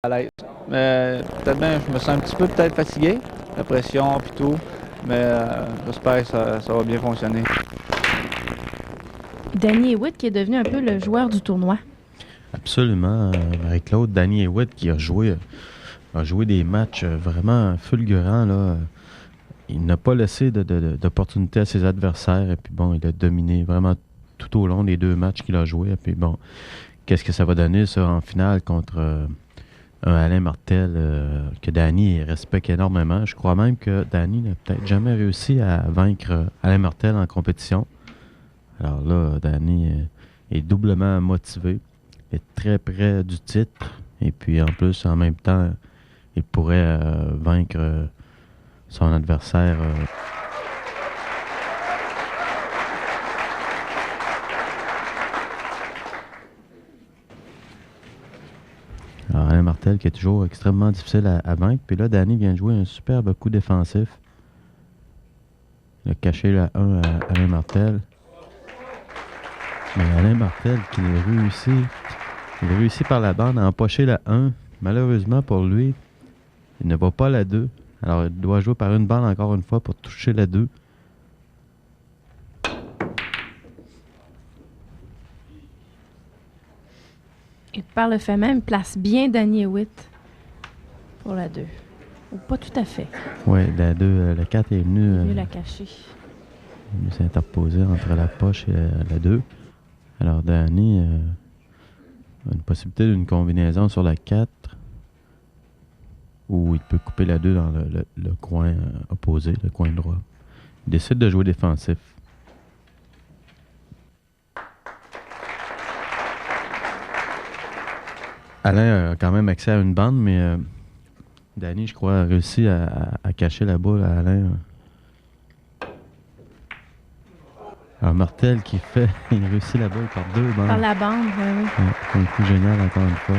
À l'aise. Peut-être bien, je me sens un petit peu peut-être fatigué, la pression et tout, mais j'espère que ça va bien fonctionner. Danny Hewitt qui est devenu un peu le joueur du tournoi. Absolument, Marie-Claude. Danny Hewitt qui a joué des matchs vraiment fulgurants. Là. Il n'a pas laissé d'opportunité à ses adversaires. Et puis bon, il a dominé vraiment tout au long des 2 matchs qu'il a joués. Et puis bon, qu'est-ce que ça va donner ça en finale contre un Alain Martel que Danny respecte énormément. Je crois même que Danny n'a peut-être jamais réussi à vaincre Alain Martel en compétition. Alors là, Danny est doublement motivé, est très près du titre. Et puis en plus, en même temps, il pourrait vaincre son adversaire. Alors Alain Martel qui est toujours extrêmement difficile à vaincre. Puis là, Danny vient de jouer un superbe coup défensif. Il a caché la 1 à Alain Martel. Mais Alain Martel qui il réussit par la bande à empocher la 1. Malheureusement pour lui, il ne va pas la 2. Alors il doit jouer par une bande encore une fois pour toucher la 2. Et par le fait même, place bien Danny Hewitt pour la 2. Ou pas tout à fait. Oui, la 2, la 4 est venue. Mieux la cacher. Il s'est interposé entre la poche et la 2. Alors Danny a une possibilité d'une combinaison sur la 4 où il peut couper la 2 dans le coin opposé, le coin droit. Il décide de jouer défensif. Alain a quand même accès à une bande, mais Danny, je crois, a réussi à cacher la boule à Alain. Alors Martel qui fait, il réussit la boule par 2 bandes. Par la bande, oui. Ouais, un coup génial encore une fois.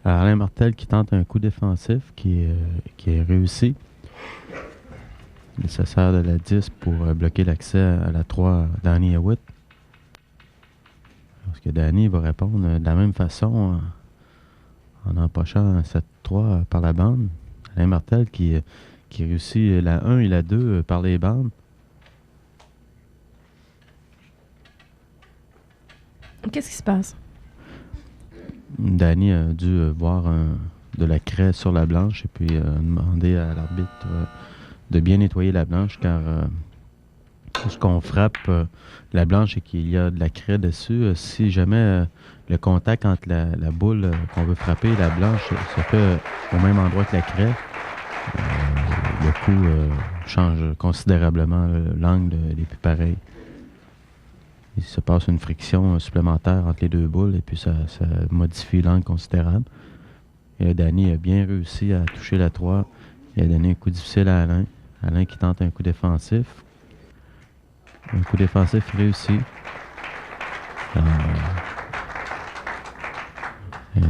Alors Alain Martel qui tente un coup défensif qui est réussi. Il se sert de la 10 pour bloquer l'accès à la 3 Danny Hewitt. Parce que Danny va répondre de la même façon en empochant cette 3 par la bande. Alain Martel qui réussit la 1 et la 2 par les bandes. Qu'est-ce qui se passe? Danny a dû voir de la craie sur la blanche et puis demander à l'arbitre de bien nettoyer la blanche car lorsqu'on frappe la blanche et qu'il y a de la craie dessus, si jamais le contact entre la boule qu'on veut frapper et la blanche se fait au même endroit que la craie, le coup change considérablement l'angle n'est plus pareil. Il se passe une friction supplémentaire entre les 2 boules et puis ça modifie l'angle considérable. Et Danny a bien réussi à toucher la 3. Il a donné un coup difficile à Alain. Alain qui tente un coup défensif. Un coup défensif réussi. Un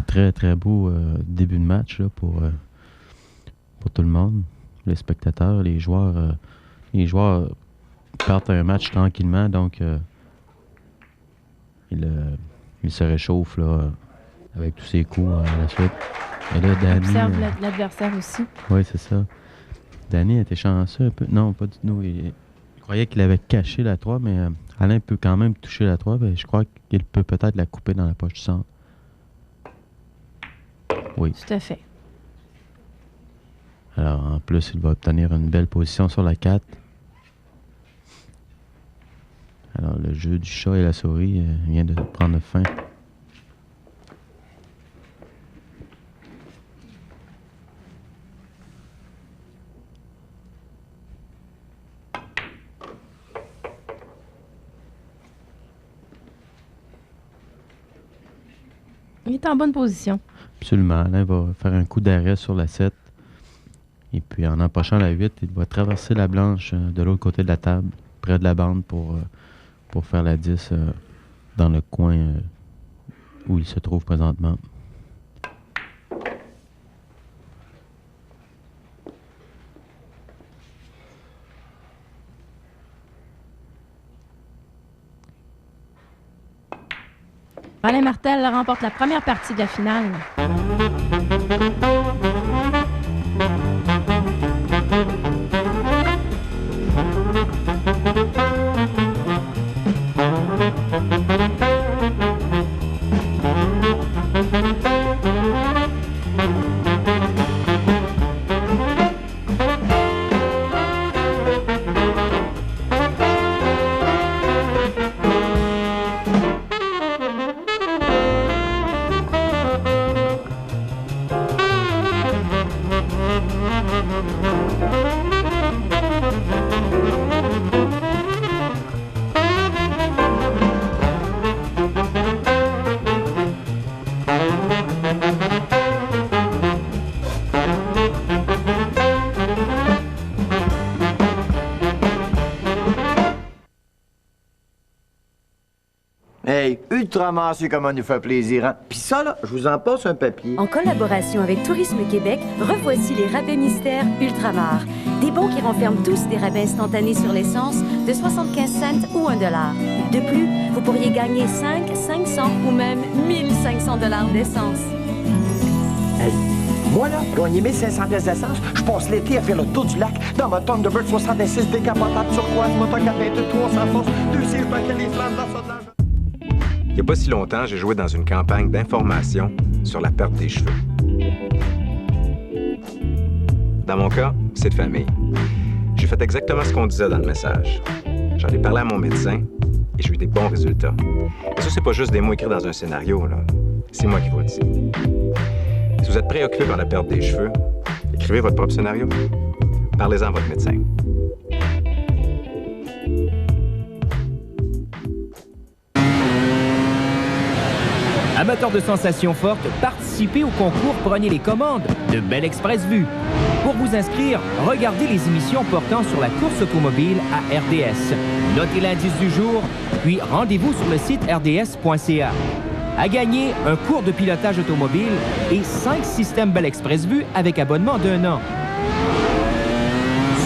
très très beau début de match là, pour tout le monde. Les spectateurs, les joueurs partent un match tranquillement, donc il se réchauffe là, avec tous ses coups à la suite. Et là, Danny. Observe l'adversaire aussi. Oui, c'est ça. Danny était chanceux un peu. Non, pas du tout. Il croyait qu'il avait caché la 3, mais Alain peut quand même toucher la 3. Ben, je crois qu'il peut peut-être la couper dans la poche du centre. Oui. Tout à fait. Alors, en plus, il va obtenir une belle position sur la 4. Alors, le jeu du chat et la souris vient de prendre fin. Il est en bonne position. Absolument. Alain va faire un coup d'arrêt sur la 7. Et puis, en empochant la 8, il va traverser la blanche de l'autre côté de la table, près de la bande, pour faire la 10 dans le coin où il se trouve présentement. Alain Martel remporte la première partie de la finale. Hey, Ultramar, c'est comment nous fait plaisir, hein? Puis ça, là, je vous en passe un papier. En collaboration avec Tourisme Québec, revoici les rabais mystères Ultramar. Des bons qui renferment tous des rabais instantanés sur l'essence de 75 cents ou $1. De plus, vous pourriez gagner 5, 500 ou même 1500 $ d'essence. Hey, moi, là, gagner 1500 pièces d'essence, je passe l'été à faire le tour du lac dans ma Thunderbird 66 décapotable turquoise, moteur 428, 300 forces, 2 sièges banquets, les flammes dans ça de l'argent. Il n'y a pas si longtemps, j'ai joué dans une campagne d'information sur la perte des cheveux. Dans mon cas, c'est de famille. J'ai fait exactement ce qu'on disait dans le message. J'en ai parlé à mon médecin et j'ai eu des bons résultats. Et ça, c'est pas juste des mots écrits dans un scénario, là. C'est moi qui vous le dis. Si vous êtes préoccupé par la perte des cheveux, écrivez votre propre scénario. Parlez-en à votre médecin. Amateurs de sensations fortes, participez au concours Prenez les commandes de Belle Express Vue. Pour vous inscrire, regardez les émissions portant sur la course automobile à RDS. Notez l'indice du jour, puis rendez-vous sur le site rds.ca. À gagner, un cours de pilotage automobile et 5 systèmes Belle Express Vue avec abonnement d'1 an.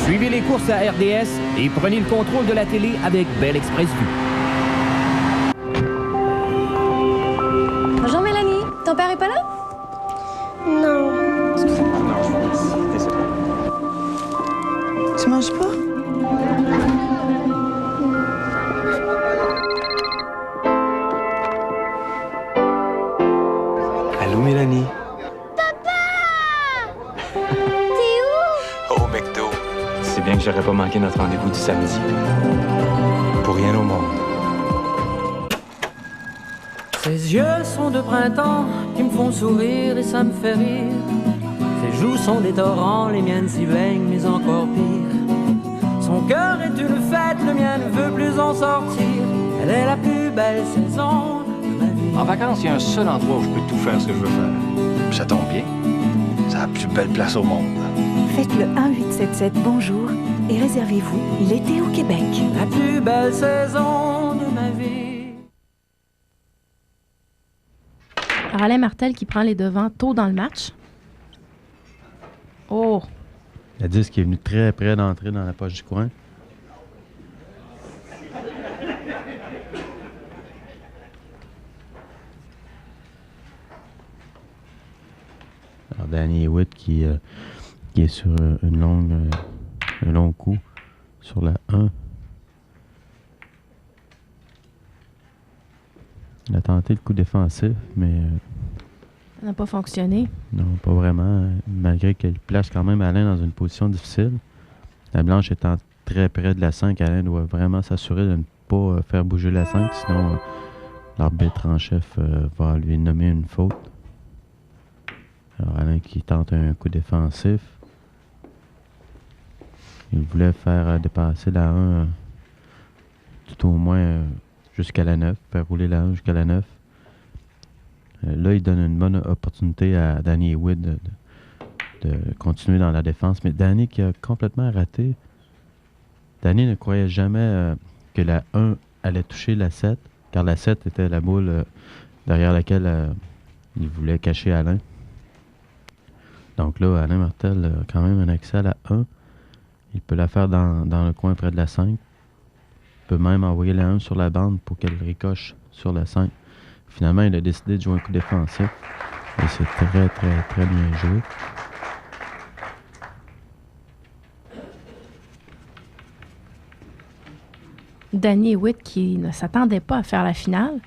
Suivez les courses à RDS et prenez le contrôle de la télé avec Belle Express Vue. Bonjour Mélanie, ton père est pas là? Non. Tu manges pas? Allô, Mélanie? Papa! T'es où? Au McDo. C'est bien que j'aurais pas manqué notre rendez-vous du samedi. Pour rien au monde. Ses yeux sont de printemps qui me font sourire et ça me fait rire. Ses joues sont des torrents, les miennes s'y baignent, mais encore pire. Son cœur est une fête, le mien ne veut plus en sortir. Elle est la plus belle saison de ma vie. En vacances, il y a un seul endroit où je peux tout faire ce que je veux faire. Puis ça tombe bien. C'est la plus belle place au monde. Faites le 1-877 bonjour et réservez-vous l'été au Québec. La plus belle saison de ma vie. Alors, Alain Martel qui prend les devants tôt dans le match. Oh! La disque est venu très près d'entrer dans la poche du coin. Alors, Danny Hewitt qui est sur un long coup sur la 1. Il a tenté le coup défensif, mais... ça n'a pas fonctionné. Non, pas vraiment. Malgré qu'il place quand même Alain dans une position difficile. La blanche étant très près de la 5, Alain doit vraiment s'assurer de ne pas faire bouger la 5, sinon l'arbitre en chef va lui nommer une faute. Alors Alain qui tente un coup défensif. Il voulait faire dépasser la 1 tout au moins jusqu'à la 9, faire rouler la 1 jusqu'à la 9. Là, il donne une bonne opportunité à Danny Hewitt de continuer dans la défense. Mais Danny qui a complètement raté. Danny ne croyait jamais que la 1 allait toucher la 7, car la 7 était la boule derrière laquelle il voulait cacher Alain. Donc là, Alain Martel a quand même un accès à la 1. Il peut la faire dans le coin près de la 5. Il peut même envoyer la 1 sur la bande pour qu'elle ricoche sur la 5. Il Finalement, il a décidé de jouer un coup défensif. Et c'est très, très, très bien joué. Danny Hewitt qui ne s'attendait pas à faire la finale.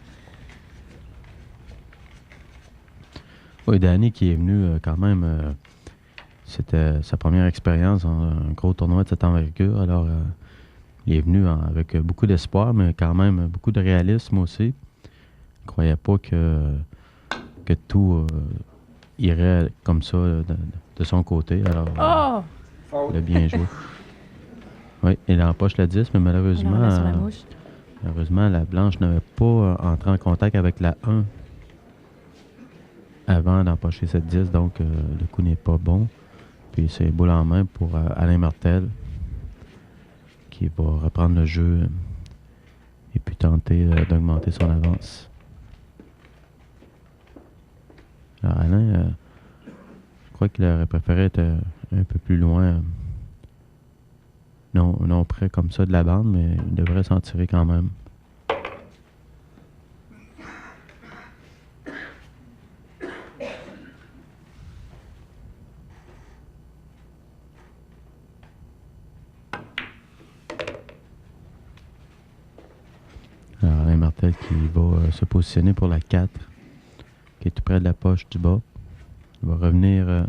Oui, Danny qui est venu quand même... c'était sa première expérience dans un gros tournoi de cette envergure. Alors, il est venu avec beaucoup d'espoir, mais quand même beaucoup de réalisme aussi. Il ne croyait pas que tout irait comme ça de son côté. Alors, il a bien joué. Oui, il empoche la 10, mais malheureusement, la blanche n'avait pas entré en contact avec la 1 avant d'empocher cette 10, donc le coup n'est pas bon. Puis c'est boule en main pour Alain Martel qui va reprendre le jeu et puis tenter d'augmenter son avance. Alors Alain, je crois qu'il aurait préféré être un peu plus loin. Non près comme ça de la bande, mais il devrait s'en tirer quand même. Alors Alain Martel qui va se positionner pour la 4, qui est tout près de la poche du bas. Il va revenir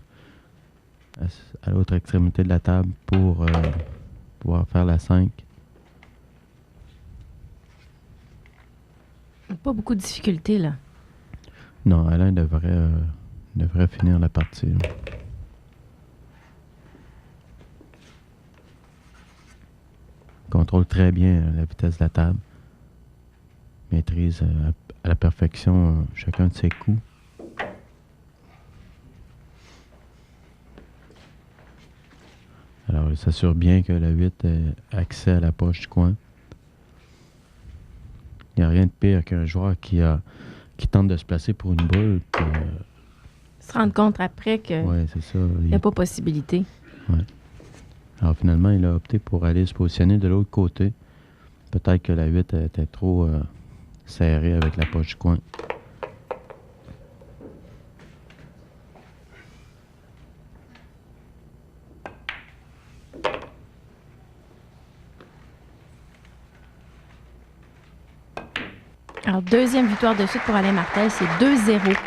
à l'autre extrémité de la table pour pouvoir faire la 5. Pas beaucoup de difficultés, là. Non, Alain devrait finir la partie. Là. Contrôle très bien la vitesse de la table. Maîtrise à la perfection chacun de ses coups. Alors, il s'assure bien que la 8 a accès à la poche du coin. Il n'y a rien de pire qu'un joueur qui tente de se placer pour une boule. Puis, se rendre compte après que c'est ça. Il n'y a pas possibilité. Ouais. Alors, finalement, il a opté pour aller se positionner de l'autre côté. Peut-être que la 8 était trop serrée avec la poche du coin. Alors, deuxième victoire de suite pour Alain Martel, c'est 2-0.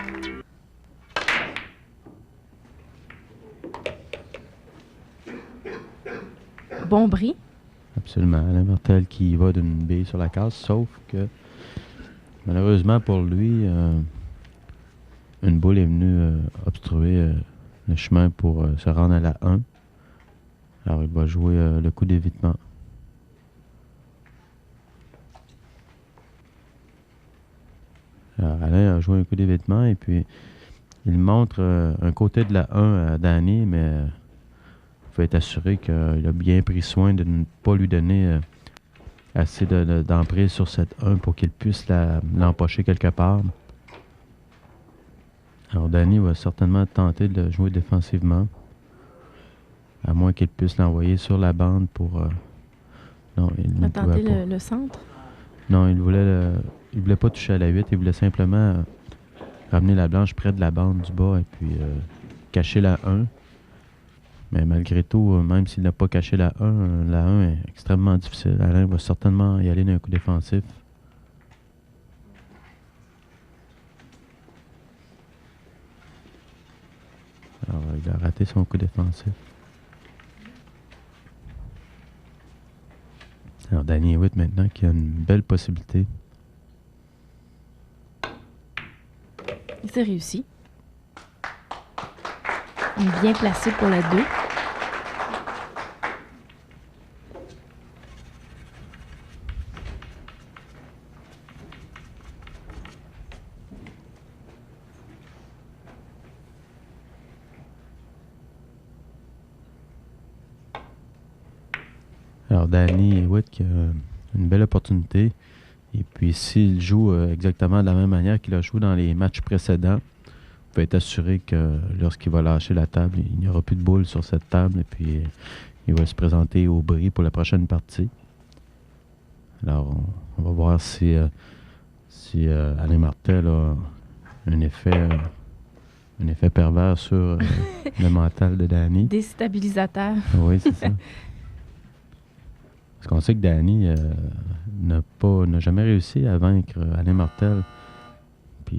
Bon bris. Absolument. Alain Martel qui va d'une bille sur la case, sauf que malheureusement pour lui, une boule est venue obstruer le chemin pour se rendre à la 1. Alors, il va jouer le coup d'évitement. Alors, Alain a joué un coup d'évitement et puis il montre un côté de la 1 à Danny, mais il faut être assuré qu'il a bien pris soin de ne pas lui donner assez d'emprise sur cette 1 pour qu'il puisse l'empocher quelque part. Alors Danny va certainement tenter de jouer défensivement, à moins qu'il puisse l'envoyer sur la bande pour... non, il ne tenter pouvait pas. Le centre? Non, il voulait pas toucher à la 8, il voulait simplement ramener la blanche près de la bande du bas et puis cacher la 1. Mais malgré tout, même s'il n'a pas caché la 1 est extrêmement difficile. Alain va certainement y aller d'un coup défensif. Alors, il a raté son coup défensif. Alors, Danny Hewitt maintenant qui a une belle possibilité. Il s'est réussi. Il est bien placé pour la 2. Alors, Danny Hewitt qui a une belle opportunité. Et puis, s'il joue exactement de la même manière qu'il a joué dans les matchs précédents, il peut être assuré que lorsqu'il va lâcher la table, il n'y aura plus de boule sur cette table. Et puis, il va se présenter au bris pour la prochaine partie. Alors, on va voir si si Alain Martel a un effet pervers sur le mental de Danny. Déstabilisateur. Oui, c'est ça. Parce qu'on sait que Danny n'a jamais réussi à vaincre Alain Martel. Puis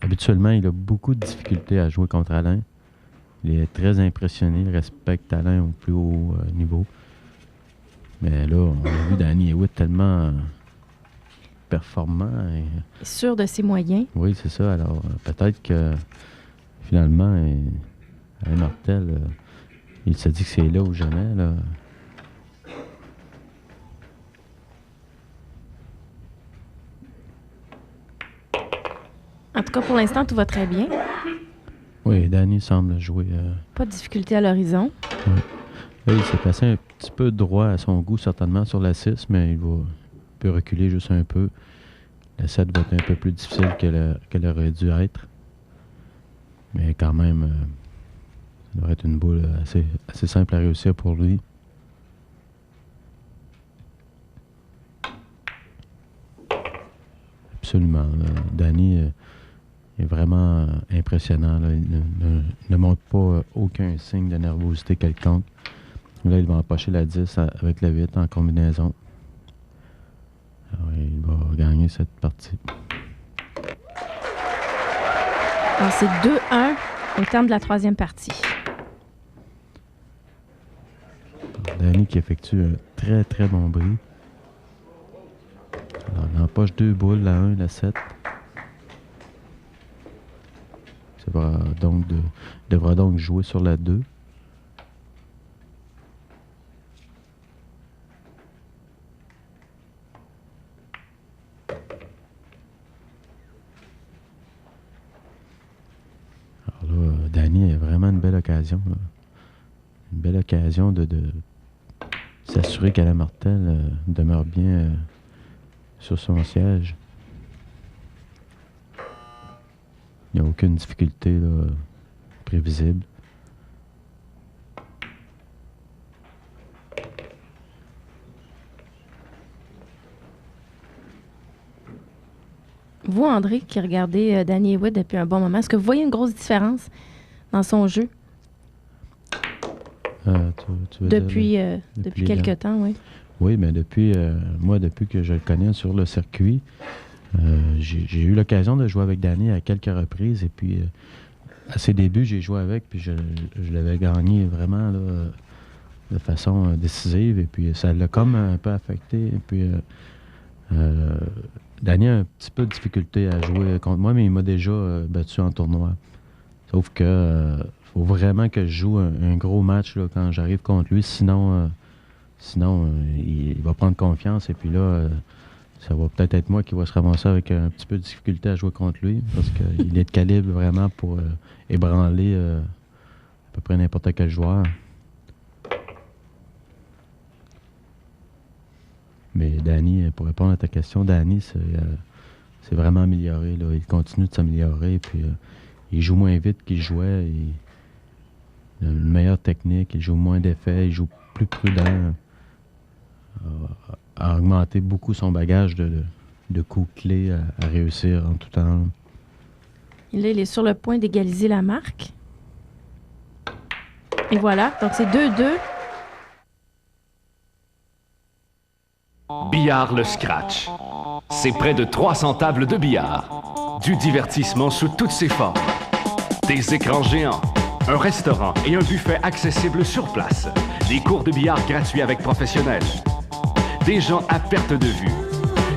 habituellement, il a beaucoup de difficultés à jouer contre Alain. Il est très impressionné, il respecte Alain au plus haut niveau. Mais là, on a vu Danny Hewitt tellement performant. Et sûr de ses moyens. Oui, c'est ça. Alors, peut-être que finalement, Alain Martel, il se dit que c'est là ou jamais. Là. En tout cas, pour l'instant, tout va très bien. Oui, Danny semble jouer. Pas de difficulté à l'horizon. Oui. Là, il s'est placé un petit peu droit à son goût, certainement, sur la 6, mais il peut reculer juste un peu. La 7 va être un peu plus difficile qu'elle aurait dû être. Mais quand même, ça devrait être une boule assez simple à réussir pour lui. Absolument. Là. Danny est vraiment impressionnant. Là. Il ne montre pas aucun signe de nervosité quelconque. Là, il va empocher la 10 avec la 8 en combinaison. Alors, il va gagner cette partie. Alors, c'est 2-1 au terme de la troisième partie. Alors, Danny qui effectue un très, très bon bris. Alors, il empoche 2 boules, la 1 et la 7. Ça devra donc jouer sur la 2. Alors là, Danny a vraiment une belle occasion. Là. Une belle occasion de s'assurer qu'Alain Martel demeure bien sur son siège. Il n'y a aucune difficulté là, prévisible. Vous, André, qui regardez Danny Hewitt depuis un bon moment, est-ce que vous voyez une grosse différence dans son jeu? Tu veux depuis dire, depuis quelque temps, oui. Oui, mais depuis que je le connais sur le circuit, j'ai eu l'occasion de jouer avec Danny à quelques reprises. Et puis, à ses débuts, j'ai joué avec, puis je l'avais gagné vraiment là, de façon décisive. Et puis, ça l'a comme un peu affecté. Et puis, Danny a un petit peu de difficulté à jouer contre moi, mais il m'a déjà battu en tournoi. Sauf que faut vraiment que je joue un gros match là, quand j'arrive contre lui. Sinon, il va prendre confiance. Et puis là, ça va peut-être être moi qui va se ramasser avec un petit peu de difficulté à jouer contre lui. Parce qu'il est de calibre vraiment pour ébranler à peu près n'importe quel joueur. Mais Danny, pour répondre à ta question, Danny, c'est vraiment amélioré. Là. Il continue de s'améliorer. Puis il joue moins vite qu'il jouait. Il a une meilleure technique. Il joue moins d'effets. Il joue plus prudent. A augmenté beaucoup son bagage de coups clés à réussir en tout temps. Là, il est sur le point d'égaliser la marque. Et voilà. Donc, c'est 2-2. Billard le Scratch. C'est près de 300 tables de billard. Du divertissement sous toutes ses formes. Des écrans géants, un restaurant et un buffet accessible sur place. Des cours de billard gratuits avec professionnels. Des gens à perte de vue.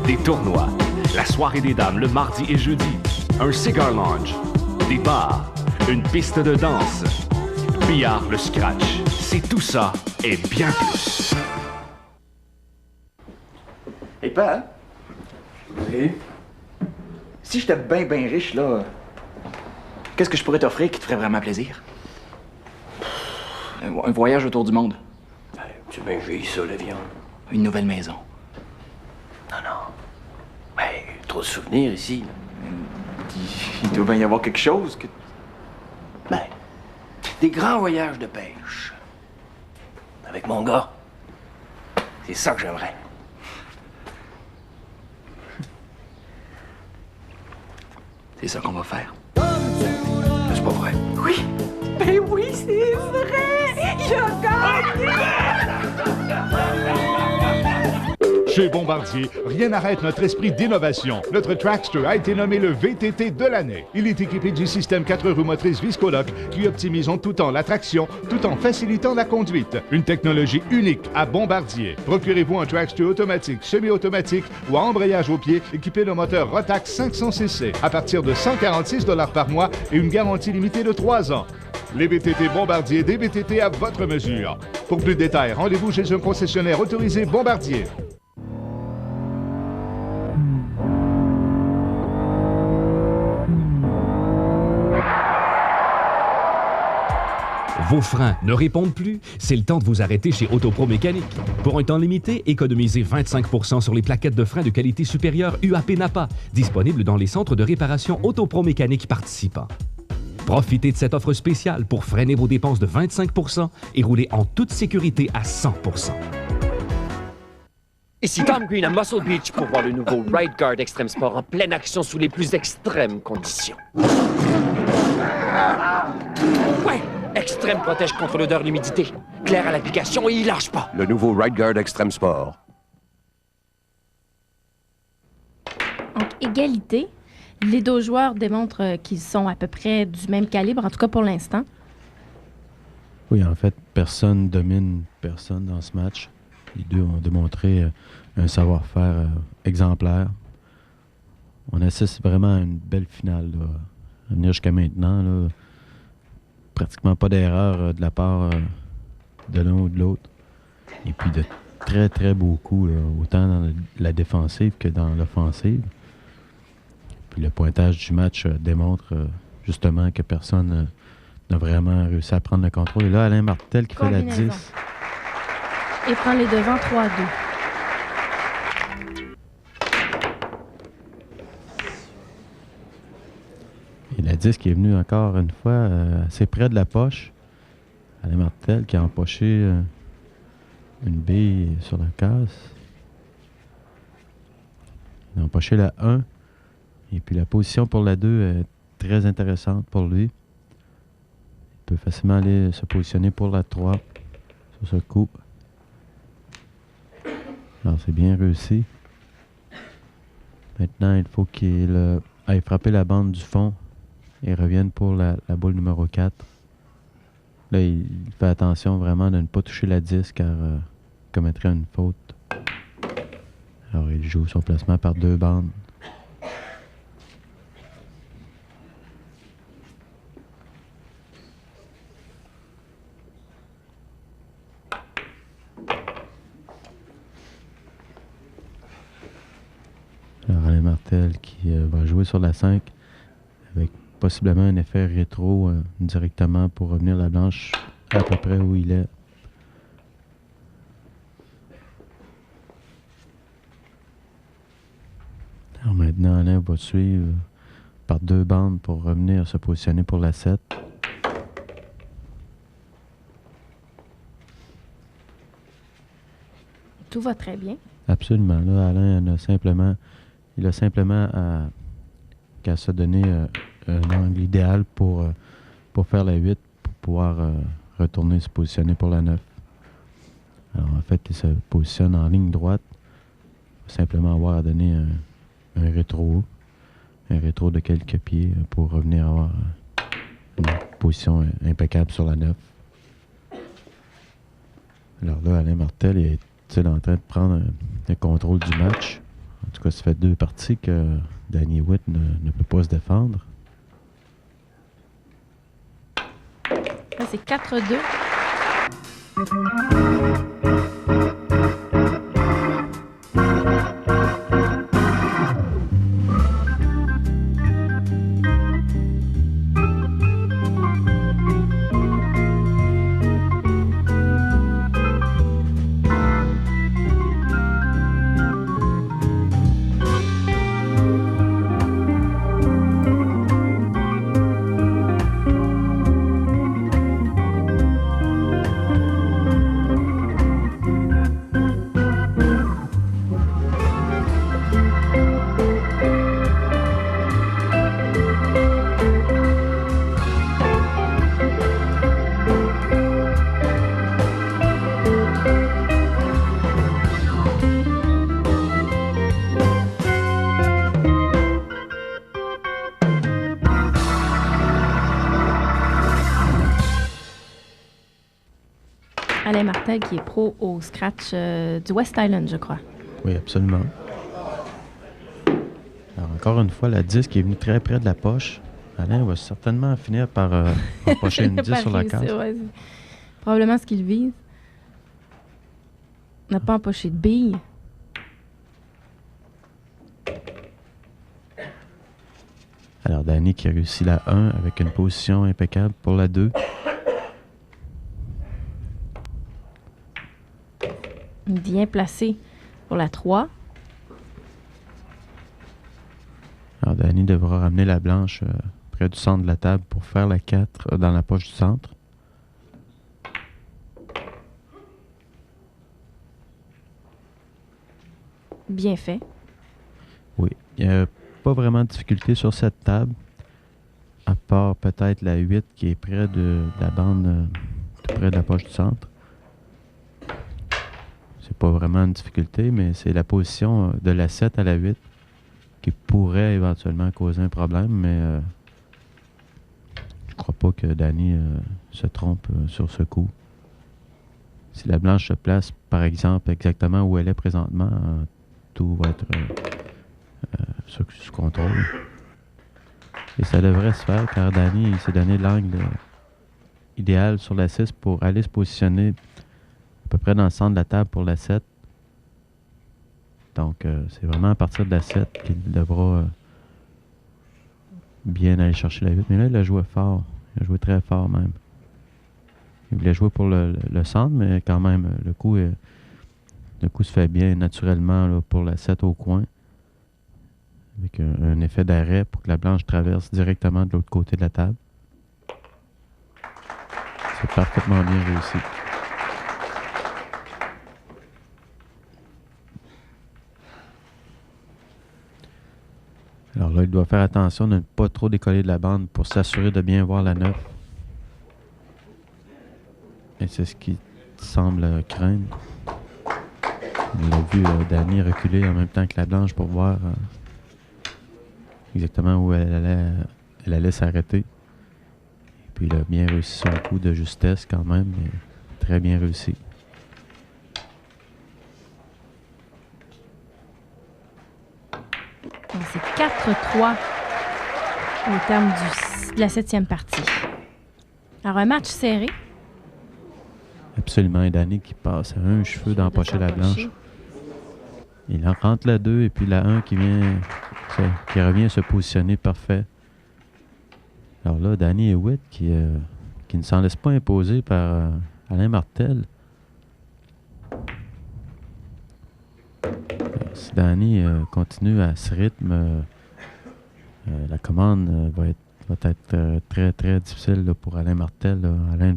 Des tournois. La soirée des dames le mardi et jeudi. Un cigar lounge. Des bars. Une piste de danse. Billard le Scratch. C'est tout ça et bien plus. Hey, Pa? Oui? Si j'étais bien riche, là, qu'est-ce que je pourrais t'offrir qui te ferait vraiment plaisir? Un voyage autour du monde. C'est bien vieilli, ça, la viande. Une nouvelle maison. Non. Ben, trop de souvenirs ici. Il doit bien y avoir quelque chose que... Ben, des grands voyages de pêche. Avec mon gars. C'est ça que j'aimerais. C'est ça qu'on va faire. C'est pas vrai. Oui. Ben oui, c'est vrai. Il a gagné. Chez Bombardier, rien n'arrête notre esprit d'innovation. Notre Traxter a été nommé le VTT de l'année. Il est équipé du système 4 roues motrices Viscoloc qui optimise en tout temps la traction tout en facilitant la conduite. Une technologie unique à Bombardier. Procurez-vous un Traxter automatique, semi-automatique ou à embrayage au pied équipé de moteur Rotax 500cc à partir de 146 $ par mois et une garantie limitée de 3 ans. Les VTT Bombardier, des VTT à votre mesure. Pour plus de détails, rendez-vous chez un concessionnaire autorisé Bombardier. Vos freins ne répondent plus? C'est le temps de vous arrêter chez Autopro Mécanique. Pour un temps limité, économisez 25% sur les plaquettes de freins de qualité supérieure UAP Napa, disponibles dans les centres de réparation Autopro Mécanique participants. Profitez de cette offre spéciale pour freiner vos dépenses de 25% et rouler en toute sécurité à 100%. Ici Tom Green à Muscle Beach pour voir le nouveau Ride Guard Extreme Sport en pleine action sous les plus extrêmes conditions. Ouais! Extrême protège contre l'odeur et l'humidité. Clair à l'application et il lâche pas. Le nouveau Ride Guard Extreme Sport. Donc, égalité. Les deux joueurs démontrent qu'ils sont à peu près du même calibre, en tout cas pour l'instant. Oui, en fait, personne domine personne dans ce match. Les deux ont démontré un savoir-faire exemplaire. On assiste vraiment à une belle finale. Là. À venir jusqu'à maintenant, là, pratiquement pas d'erreur de la part de l'un ou de l'autre. Et puis de très, très beaux coups, là, autant dans la défensive que dans l'offensive. Puis le pointage du match démontre justement que personne n'a vraiment réussi à prendre le contrôle. Et là, Alain Martel qui fait la 10. Et prend les devants 3-2. Et la 10 qui est venue encore une fois assez près de la poche. Alain Martel qui a empoché une bille sur la casse. Il a empoché la 1. Et puis la position pour la 2 est très intéressante pour lui. Il peut facilement aller se positionner pour la 3 sur ce coup. Alors c'est bien réussi. Maintenant, il faut qu'il aille frapper la bande du fond et revienne pour la boule numéro 4. Là, il fait attention vraiment de ne pas toucher la 10 car il commettrait une faute. Alors il joue son placement par 2 bandes. Alors Alain Martel qui va jouer sur la 5 avec possiblement un effet rétro directement pour revenir la blanche à peu près où il est. Alors maintenant Alain va suivre par 2 bandes pour revenir se positionner pour la 7. Tout va très bien. Absolument. Là, Alain il a simplement qu'à se donner un angle idéal pour faire la 8, pour pouvoir retourner se positionner pour la 9. Alors en fait, il se positionne en ligne droite. Il va simplement avoir à donner un rétro de quelques pieds pour revenir avoir une position impeccable sur la 9. Alors là, Alain Martel est en train de prendre le contrôle du match. En tout cas, ça fait 2 parties que Danny Witt ne peut pas se défendre. Là, c'est 4-2. Martel qui est pro au scratch du West Island, je crois. Oui, absolument. Alors, encore une fois, la 10 qui est venue très près de la poche. Alain va certainement finir par empocher une 10 sur la case. Ouais, probablement ce qu'il vise. On n'a pas empoché de billes. Alors, Danny qui a réussi la 1 avec une position impeccable pour la 2. Bien placé pour la 3. Alors, Danny devra ramener la blanche près du centre de la table pour faire la 4 dans la poche du centre. Bien fait. Oui. Il n'y a pas vraiment de difficulté sur cette table, à part peut-être la 8 qui est près de la bande, tout près de la poche du centre. C'est pas vraiment une difficulté, mais c'est la position de la 7 à la 8 qui pourrait éventuellement causer un problème, mais je crois pas que Danny se trompe sur ce coup. Si la blanche se place, par exemple, exactement où elle est présentement, tout va être sous contrôle. Et ça devrait se faire car Danny s'est donné l'angle idéal sur la 6 pour aller se positionner à peu près dans le centre de la table pour la 7. Donc, c'est vraiment à partir de la 7 qu'il devra bien aller chercher la 8. Mais là, il a joué fort. Il a joué très fort même. Il voulait jouer pour le centre, mais quand même, le coup se fait bien naturellement là, pour la 7 au coin. Avec un effet d'arrêt pour que la blanche traverse directement de l'autre côté de la table. C'est parfaitement bien réussi. Alors là, il doit faire attention de ne pas trop décoller de la bande pour s'assurer de bien voir la 9. Et c'est ce qui semble craindre. On a vu Danny reculer en même temps que la blanche pour voir exactement où elle allait s'arrêter. Et puis il a bien réussi son coup de justesse quand même, mais très bien réussi. Donc c'est 4-3 au terme de la 7e partie. Alors un match serré. Absolument, et Danny qui passe à un cheveu d'empocher la blanche. Il en rentre la 2 et puis la 1 qui revient se positionner parfait. Alors là, Danny Hewitt qui ne s'en laisse pas imposer par Alain Martel. Alors, si Danny continue à ce rythme, la commande va être très très difficile là, pour Alain Martel. Là. Alain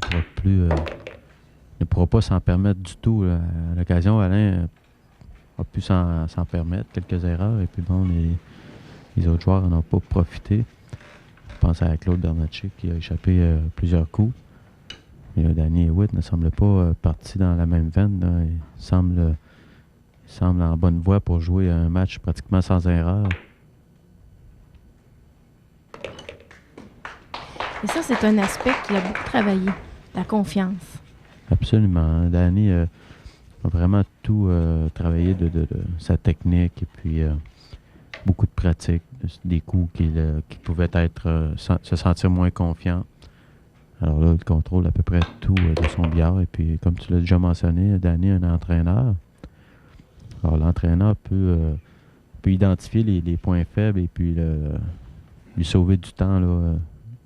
ne pourra pas s'en permettre du tout. Là. À l'occasion, Alain a pu s'en permettre quelques erreurs. Et puis bon, les autres joueurs n'en ont pas profité. Je pense à Claude Bernatchez qui a échappé plusieurs coups. Mais Danny Hewitt ne semble pas parti dans la même veine. Là. Il semble en bonne voie pour jouer un match pratiquement sans erreur. Et ça, c'est un aspect qu'il a beaucoup travaillé, la confiance. Absolument. Danny a vraiment tout travaillé de sa technique et puis beaucoup de pratique, des coups qu'il pouvait se sentir moins confiant. Alors là, il contrôle à peu près tout de son billard. Et puis, comme tu l'as déjà mentionné, Danny est un entraîneur. Alors, l'entraîneur peut identifier les points faibles et puis lui sauver du temps, là,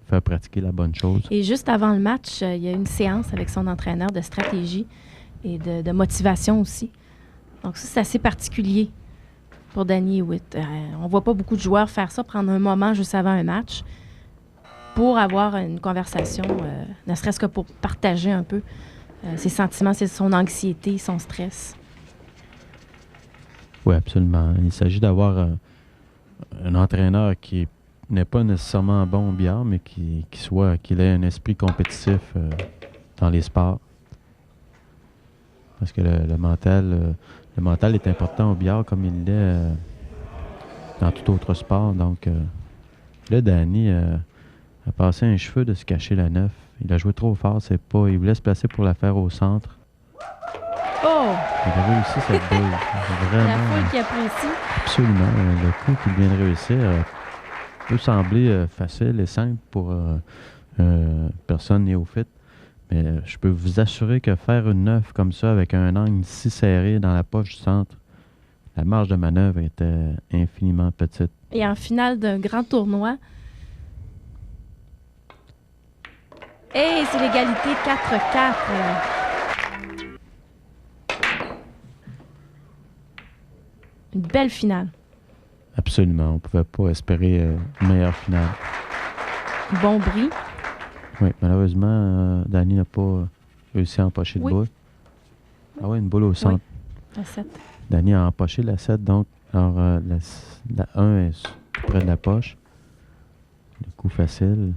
faire pratiquer la bonne chose. Et juste avant le match, il y a une séance avec son entraîneur de stratégie et de motivation aussi. Donc ça, c'est assez particulier pour Danny Hewitt. On voit pas beaucoup de joueurs faire ça, prendre un moment juste avant un match pour avoir une conversation, ne serait-ce que pour partager un peu ses sentiments, son anxiété, son stress. Oui, absolument. Il s'agit d'avoir un entraîneur qui n'est pas nécessairement bon au billard, mais qu'il ait un esprit compétitif dans les sports. Parce que le mental est important au billard comme il l'est dans tout autre sport. Donc là, Danny a passé un cheveu de se cacher la 9. Il a joué trop fort, il voulait se placer pour la faire au centre. Oh! Il a réussi cette boule. Vraiment. La foule qui apprécie. Absolument. Le coup qu'il vient de réussir peut sembler facile et simple pour personne néophyte. Mais je peux vous assurer que faire une 9 comme ça avec un angle si serré dans la poche du centre, la marge de manœuvre était infiniment petite. Et en finale d'un grand tournoi. Et c'est l'égalité 4-4. Une belle finale. Absolument. On ne pouvait pas espérer une meilleure finale. Bon bris. Oui, malheureusement, Danny n'a pas réussi à empocher de boule. Ah oui, une boule au centre. Oui, la 7. Danny a empoché la 7, donc alors, la 1 est près de la poche. Le coup facile.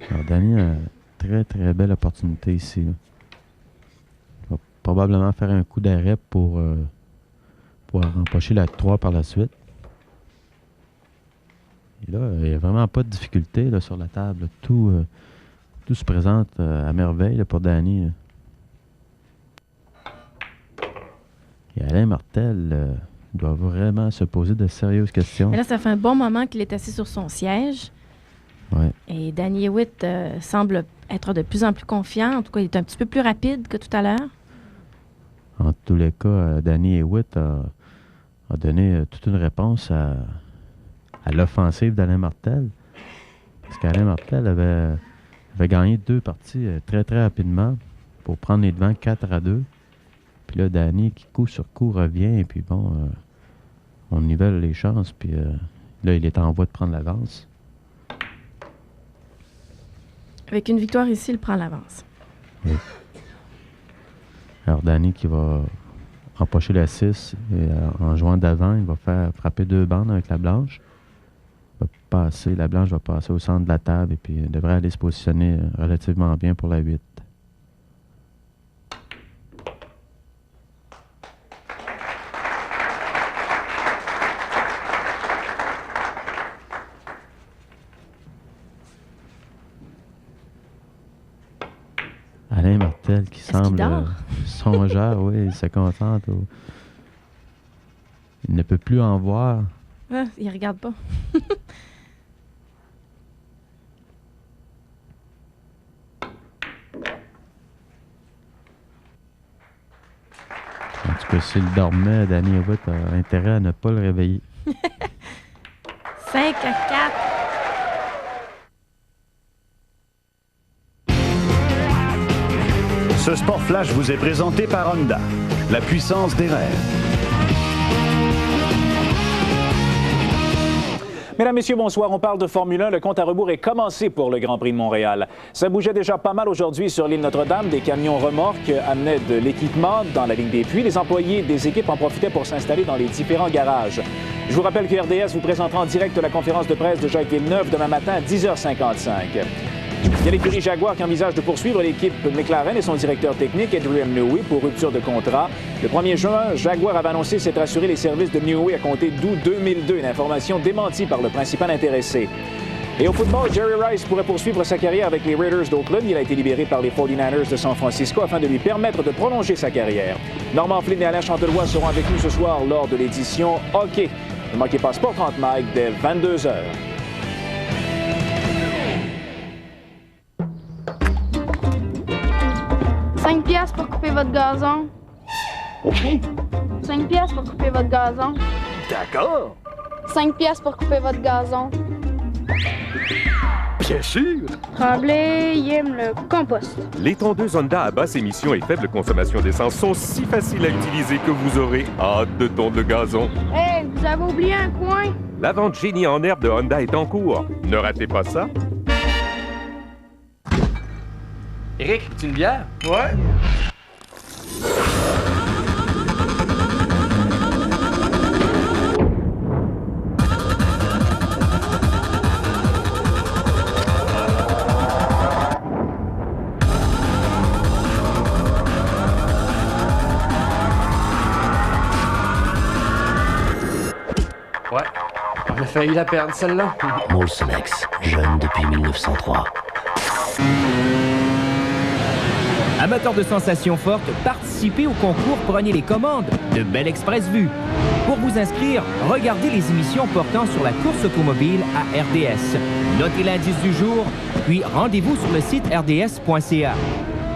Alors, Danny a une très, très belle opportunité ici. Là. Il va probablement faire un coup d'arrêt pour empocher la 3 par la suite. Et là, il n'y a vraiment pas de difficulté là, sur la table. Tout se présente à merveille là, pour Danny. Là. Et Alain Martel doit vraiment se poser de sérieuses questions. Mais là, ça fait un bon moment qu'il est assis sur son siège. Ouais. Et Danny Hewitt semble être de plus en plus confiant. En tout cas, il est un petit peu plus rapide que tout à l'heure. En tous les cas, Danny Hewitt a donné toute une réponse à l'offensive d'Alain Martel. Parce qu'Alain Martel avait gagné 2 parties très, très rapidement pour prendre les devants 4-2. Puis là, Danny, qui coup sur coup, revient. Et puis bon, on nivelle les chances. Puis là, il est en voie de prendre l'avance. Avec une victoire ici, il prend l'avance. Oui. Alors, Danny qui va empocher la 6. Et en jouant d'avant, il va faire frapper 2 bandes avec la blanche. La blanche va passer au centre de la table et puis devrait aller se positionner relativement bien pour la 8. Alain Martel qui semble songeur, oui, il se concentre. Il ne peut plus en voir. Ah, il regarde pas. En tout cas, s'il dormait, Danny Hewitt a intérêt à ne pas le réveiller. 5-4. Ce Sport Flash vous est présenté par Honda, la puissance des rêves. Mesdames, Messieurs, bonsoir. On parle de Formule 1. Le compte à rebours est commencé pour le Grand Prix de Montréal. Ça bougeait déjà pas mal aujourd'hui sur l'île Notre-Dame. Des camions remorques amenaient de l'équipement dans la ligne des puits. Les employés des équipes en profitaient pour s'installer dans les différents garages. Je vous rappelle que RDS vous présentera en direct la conférence de presse de Jacques Villeneuve demain matin à 10h55. Il y a l'écurie Jaguar qui envisage de poursuivre l'équipe McLaren et son directeur technique, Adrian Newey, pour rupture de contrat. Le 1er juin, Jaguar avait annoncé s'être assuré les services de Newey à compter d'août 2002, une information démentie par le principal intéressé. Et au football, Jerry Rice pourrait poursuivre sa carrière avec les Raiders d'Oakland. Il a été libéré par les 49ers de San Francisco afin de lui permettre de prolonger sa carrière. Norman Flynn et Alain Chantelois seront avec nous ce soir lors de l'édition Hockey. Ne manquez pas Sport 30 Mike dès 22h. $5 pour couper votre gazon. 5$ pour couper votre gazon. D'accord. 5$ pour couper votre gazon. Bien sûr. Tremblay, il aime le compost. Les tondeuses Honda à basse émission et faible consommation d'essence sont si faciles à utiliser que vous aurez hâte de tondre le gazon. Hey, vous avez oublié un coin? La vente génie en herbe de Honda est en cours. Ne ratez pas ça. Éric, tu une bière? Ouais. Ouais. On a failli la perdre, celle-là. Molsonex, jeune depuis 1903. Amateurs de sensations fortes, participez au concours Prenez les commandes de Belle Express Vue. Pour vous inscrire, regardez les émissions portant sur la course automobile à RDS. Notez l'indice du jour, puis rendez-vous sur le site rds.ca.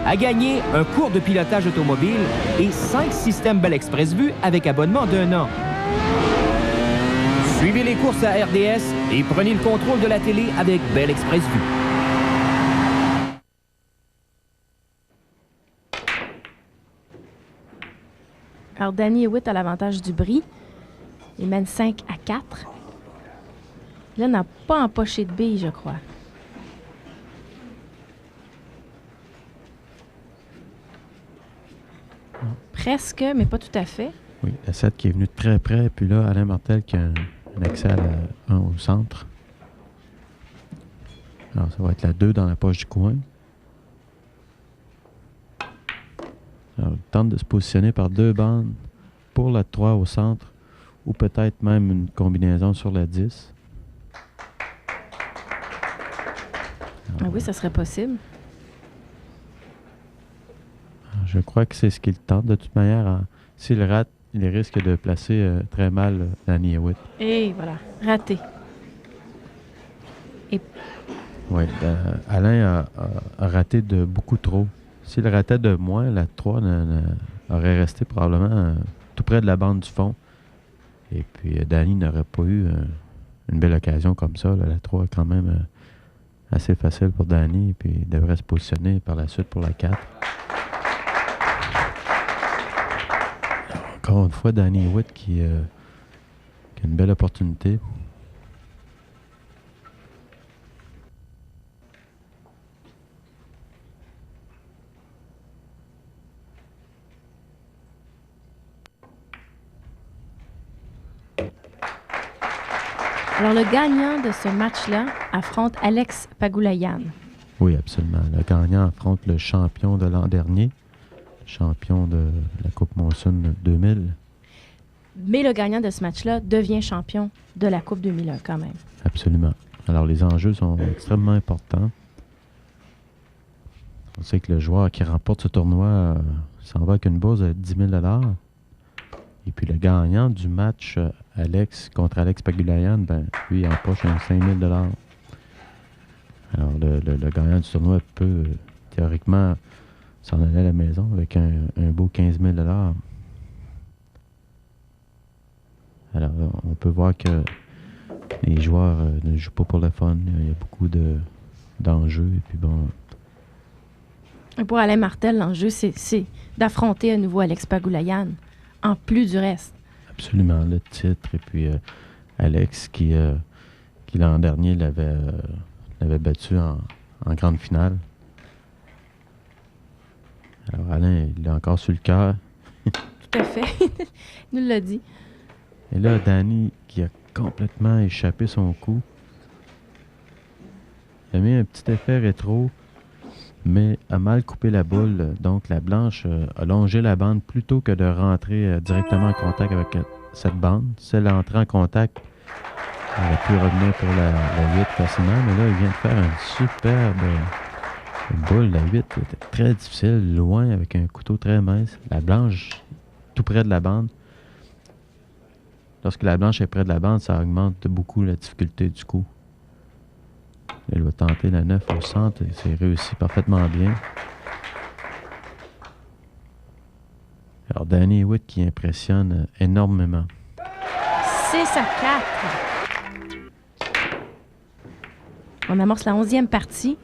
À gagner, un cours de pilotage automobile et 5 systèmes Belle Express Vue avec abonnement d'1 an. Suivez les courses à RDS et prenez le contrôle de la télé avec Belle Express Vue. Alors, Danny Hewitt a l'avantage du bris. Il mène 5 à 4. Là, il n'a pas empoché de billes, je crois. Presque, mais pas tout à fait. Oui, la 7 qui est venue de très près. Puis là, Alain Martel qui a un accès à la 1 au centre. Alors, ça va être la 2 dans la poche du coin. Alors, il tente de se positionner par 2 bandes pour la 3 au centre ou peut-être même une combinaison sur la 10. Ah oui, ça serait possible. Alors, je crois que c'est ce qu'il tente. De toute manière, s'il rate, il risque de placer très mal Danny Hewitt. Et voilà, raté. Et... Oui, Alain a raté de beaucoup trop. S'il ratait de moins, la 3 aurait resté probablement tout près de la bande du fond. Et puis, Danny n'aurait pas eu une belle occasion comme ça. Là. La 3 est quand même assez facile pour Danny. Et puis, il devrait se positionner par la suite pour la 4. Encore une fois, Danny Hewitt qui a une belle opportunité. Alors, le gagnant de ce match-là affronte Alex Pagulayan. Oui, absolument. Le gagnant affronte le champion de l'an dernier, champion de la Coupe Monsoon 2000. Mais le gagnant de ce match-là devient champion de la Coupe 2001 quand même. Absolument. Alors, les enjeux sont extrêmement importants. On sait que le joueur qui remporte ce tournoi s'en va avec une bourse de 10 000 $. Et puis, le gagnant du match Alex contre Alex Pagulayan, ben, lui, il empoche un 5 000 $. Alors, le gagnant du tournoi peut, théoriquement, s'en aller à la maison avec un beau 15 000 $. Alors, on peut voir que les joueurs ne jouent pas pour le fun. Il y a beaucoup d'enjeux. Et puis, bon... Et pour Alain Martel, l'enjeu, c'est d'affronter à nouveau Alex Pagulayan, en plus du reste. Absolument, le titre. Et puis, Alex, qui l'an dernier l'avait battu en grande finale. Alors, Alain, il a encore sur le cœur. Tout à fait. Il nous l'a dit. Et là, Danny, qui a complètement échappé son coup. Il a mis un petit effet rétro, mais a mal coupé la boule. Donc, la blanche a longé la bande plutôt que de rentrer directement en contact avec cette bande. Si elle entrait en contact, elle aurait pu revenir pour la 8 facilement. Mais là, il vient de faire une superbe boule. La 8 était très difficile, loin, avec un couteau très mince. La blanche, tout près de la bande. Lorsque la blanche est près de la bande, ça augmente beaucoup la difficulté du coup. Elle va tenter la 9 au centre et c'est réussi parfaitement bien. Alors, Danny Hewitt qui impressionne énormément. 6 à 4. On amorce la 11e partie.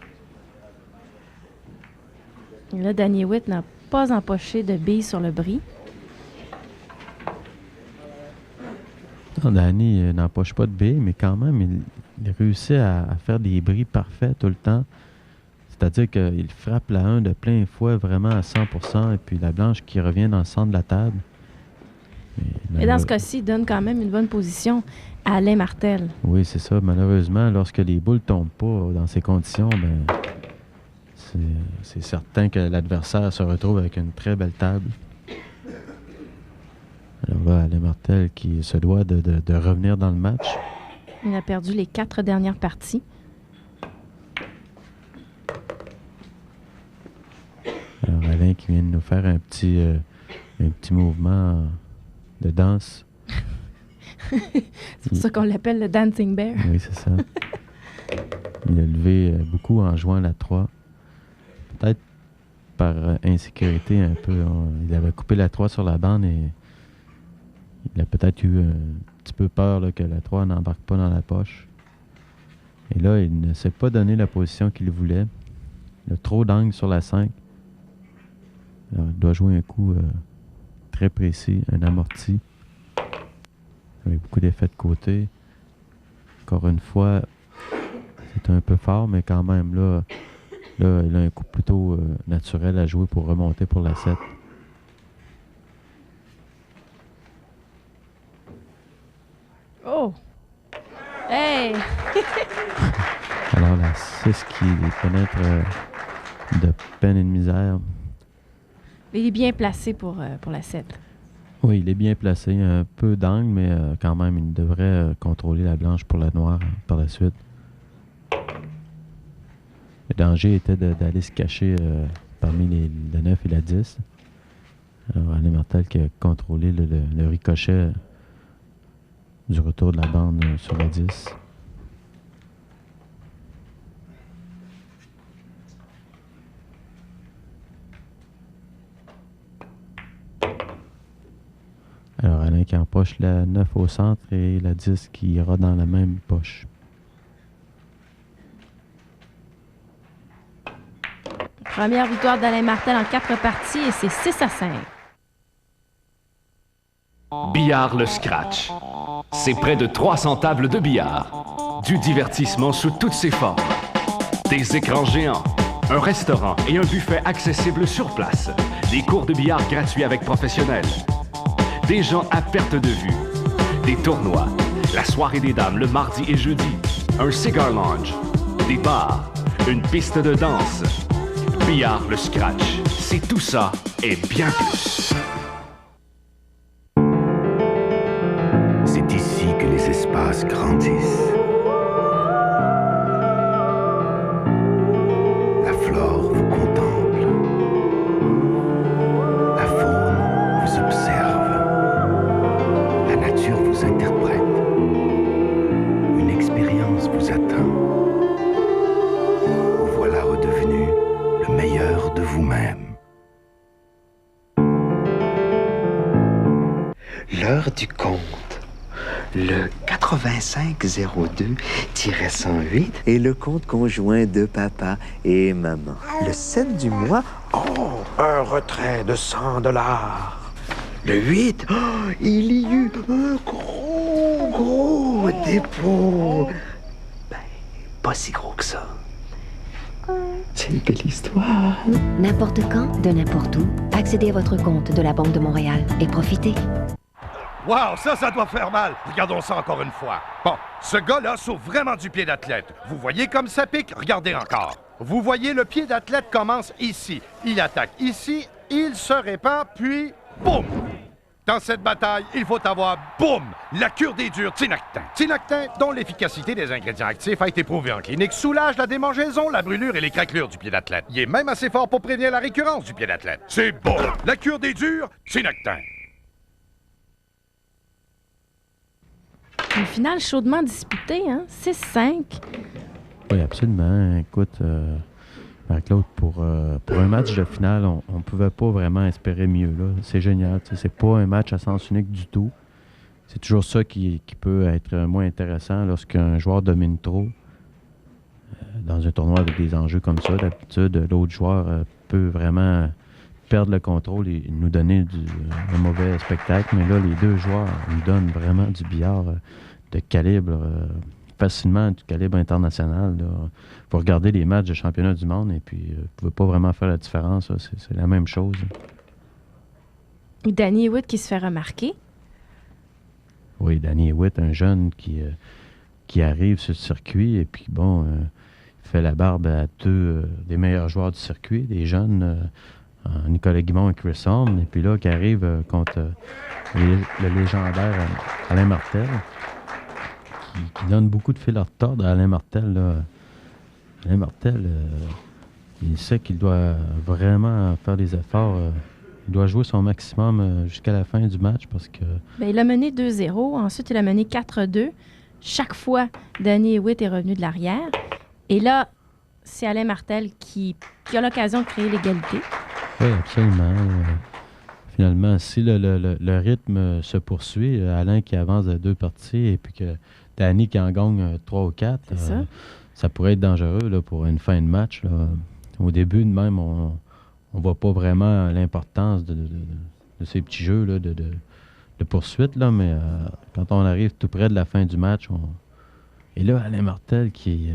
Et là, Danny Hewitt n'a pas empoché de billes sur le bris. Non, Danny n'empoche pas de billes, mais quand même, il réussit à faire des bris parfaits tout le temps. C'est-à-dire qu'il frappe la 1 de plein fouet vraiment à 100%, et puis la blanche qui revient dans le centre de la table. Et dans ce cas-ci, il donne quand même une bonne position à Alain Martel. Oui, c'est ça. Malheureusement, lorsque les boules ne tombent pas dans ces conditions, ben, c'est certain que l'adversaire se retrouve avec une très belle table. Alors là, Alain Martel qui se doit de revenir dans le match. Il a perdu les 4 dernières parties. Alors qui vient de nous faire un petit mouvement de danse. C'est pour ça qu'on l'appelle le Dancing Bear. Oui, c'est ça. Il a levé beaucoup en jouant la 3. Peut-être par insécurité un peu. Il avait coupé la 3 sur la bande et il a peut-être eu un petit peu peur là, que la 3 n'embarque pas dans la poche. Et là, il ne s'est pas donné la position qu'il voulait. Il a trop d'angle sur la 5. Alors, il doit jouer un coup très précis, un amorti, avec beaucoup d'effets de côté. Encore une fois, c'est un peu fort, mais quand même, là il a un coup plutôt naturel à jouer pour remonter pour la 7. Oh! Hey! Alors, la 6 qui les pénètre de peine et de misère. Il est bien placé pour la 7. Oui, il est bien placé. Un peu d'angle, mais quand même, il devrait contrôler la blanche pour la noire par la suite. Le danger était d'aller se cacher parmi la 9 et la 10. Alors, Alain Martel qui a contrôlé le ricochet du retour de la bande sur la 10. Alors, Alain qui empoche la 9 au centre et la 10 qui ira dans la même poche. Première victoire d'Alain Martel en 4 parties et c'est 6-5. Billard le Scratch. C'est près de 300 tables de billard. Du divertissement sous toutes ses formes. Des écrans géants, un restaurant et un buffet accessible sur place. Des cours de billard gratuits avec professionnels. Des gens à perte de vue. Des tournois. La soirée des dames le mardi et jeudi. Un cigar lounge. Des bars. Une piste de danse. Billard le Scratch. C'est tout ça et bien plus. C'est ici que les espaces grandissent. La flore vous contemple. La faune vous observe. La nature vous interprète. Une expérience vous atteint. Vous voilà redevenu le meilleur de vous-même. L'heure du compte. Le 8502-108 est le compte conjoint de papa et maman. Le 7 du mois, un retrait de $100. Le 8, il y eut un gros dépôt. Ben, pas si gros que ça. C'est une belle histoire. N'importe quand, de n'importe où, accédez à votre compte de la Banque de Montréal et profitez. Wow, ça doit faire mal. Regardons ça encore une fois. Bon, ce gars-là sauve vraiment du pied d'athlète. Vous voyez comme ça pique? Regardez encore. Vous voyez, le pied d'athlète commence ici. Il attaque ici, il se répand, puis boum! Dans cette bataille, il faut avoir, boum, la cure des durs Tinactin. Tinactin, dont l'efficacité des ingrédients actifs a été prouvée en clinique, soulage la démangeaison, la brûlure et les craquelures du pied d'athlète. Il est même assez fort pour prévenir la récurrence du pied d'athlète. C'est bon! La cure des durs Tinactin. Une finale chaudement disputée, hein? 6-5. Oui, absolument. Écoute, Marc-Claude, pour un match de finale, on ne pouvait pas vraiment espérer mieux. C'est génial. C'est pas un match à sens unique du tout. C'est toujours ça qui peut être moins intéressant lorsqu'un joueur domine trop. Dans un tournoi avec des enjeux comme ça, d'habitude, l'autre joueur peut vraiment perdre le contrôle et nous donner un mauvais spectacle. Mais là, les deux joueurs nous donnent vraiment du billard de calibre, facilement du calibre international. Vous regardez les matchs de championnat du monde et puis vous ne pouvez pas vraiment faire la différence. C'est la même chose. Danny Hewitt qui se fait remarquer. Oui, Danny Hewitt, un jeune qui arrive sur le circuit et puis bon, il fait la barbe à deux des meilleurs joueurs du circuit, des jeunes, Nicolas Guimond et Chris Horn, et puis là, qui arrive contre le légendaire Alain Martel, qui donne beaucoup de fil à retordre à Alain Martel. Là. Alain Martel, il sait qu'il doit vraiment faire des efforts. Il doit jouer son maximum jusqu'à la fin du match parce que... Bien, il a mené 2-0. Ensuite, il a mené 4-2. Chaque fois, Danny Hewitt est revenu de l'arrière. Et là, c'est Alain Martel qui a l'occasion de créer l'égalité. Oui, absolument. Finalement, si le rythme se poursuit, Alain qui avance de 2 parties et puis que Danny qui en gagne 3 ou 4, ça pourrait être dangereux là, pour une fin de match. Là. Au début, de même, on ne voit pas vraiment l'importance de ces petits jeux là, de poursuite, là, mais quand on arrive tout près de la fin du match, et là, Alain Martel qui...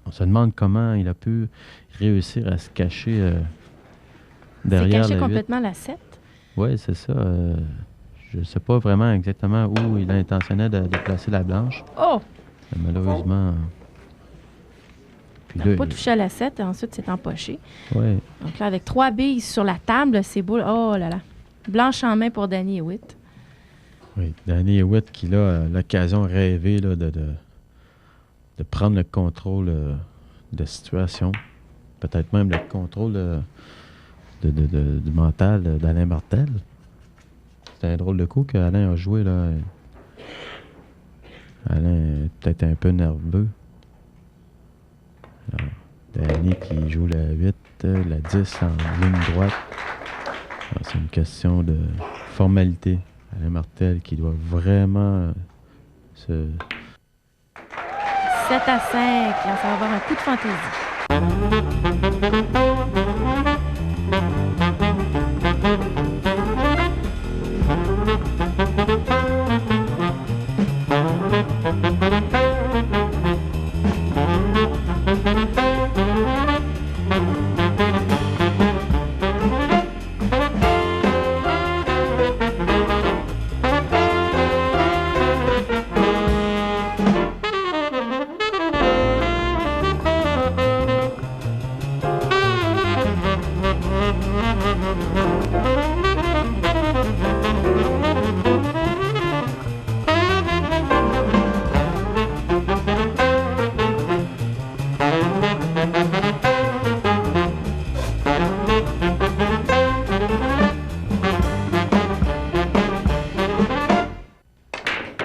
on se demande comment il a pu réussir à se cacher derrière caché le 8. Complètement la 7. Oui, c'est ça. Je ne sais pas vraiment exactement où il intentionnait de placer la blanche. Oh! Mais malheureusement... Il n'a pas touché à la 7 et ensuite c'est empoché. Oui. Donc là, avec 3 billes sur la table, c'est beau. Oh là là. Blanche en main pour Danny Hewitt. Oui, Danny Hewitt qui a l'occasion rêvée là, de prendre le contrôle de la situation. Peut-être même le contrôle du mental d'Alain Martel. C'est un drôle de coup qu'Alain a joué. Là. Alain est peut-être un peu nerveux. Alors, Danny qui joue la 8, la 10 en ligne droite. Alors, c'est une question de formalité. Alain Martel qui doit vraiment se... 7-5, ça va avoir un coup de fantaisie.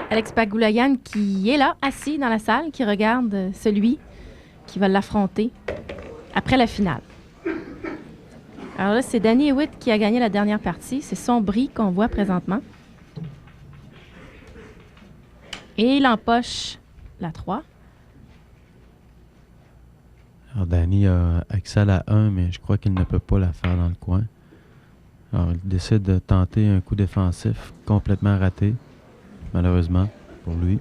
Alex Pagulayan qui est là, assis dans la salle, qui regarde celui qui va l'affronter après la finale. Alors là, c'est Danny Hewitt qui a gagné la dernière partie. C'est son bris qu'on voit présentement. Et il empoche la 3. Alors, Danny a accès à la 1, mais je crois qu'il ne peut pas la faire dans le coin. Alors, il décide de tenter un coup défensif complètement raté, malheureusement, pour lui.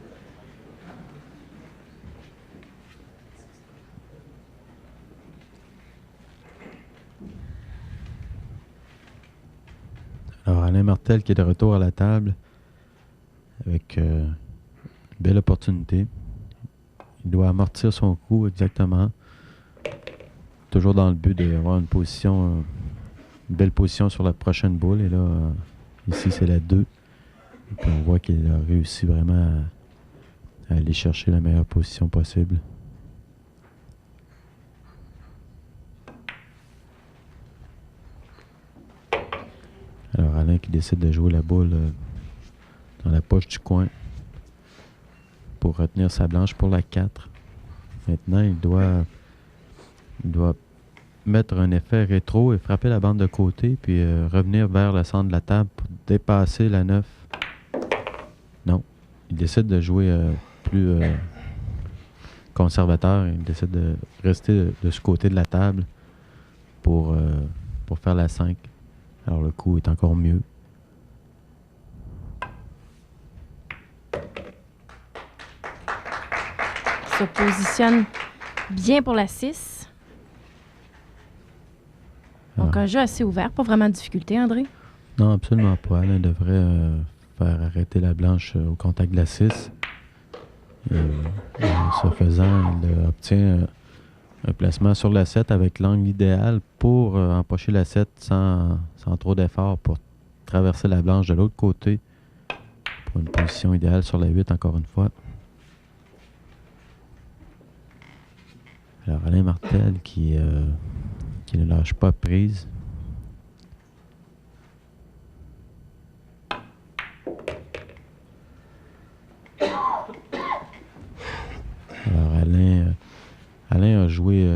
Alors, Alain Martel qui est de retour à la table avec une belle opportunité. Il doit amortir son coup exactement. Toujours dans le but d'avoir une position, une belle position sur la prochaine boule. Et là, ici, c'est la 2. Et puis on voit qu'il a réussi vraiment à aller chercher la meilleure position possible. Alors Alain qui décide de jouer la boule dans la poche du coin pour retenir sa blanche pour la 4. Maintenant, il doit mettre un effet rétro et frapper la bande de côté, puis revenir vers le centre de la table pour dépasser la 9. Non. Il décide de jouer plus conservateur. Il décide de rester de ce côté de la table pour faire la 5. Alors le coup est encore mieux. Il se positionne bien pour la 6. Donc un jeu assez ouvert, pas vraiment de difficulté, André? Non, absolument pas. Alain devrait faire arrêter la blanche au contact de la 6. Et, ce faisant, il obtient un placement sur la 7 avec l'angle idéal pour empocher la 7 sans trop d'effort pour traverser la blanche de l'autre côté pour une position idéale sur la 8 encore une fois. Alors, Alain Martel qui ne lâche pas prise. Alors, Alain a joué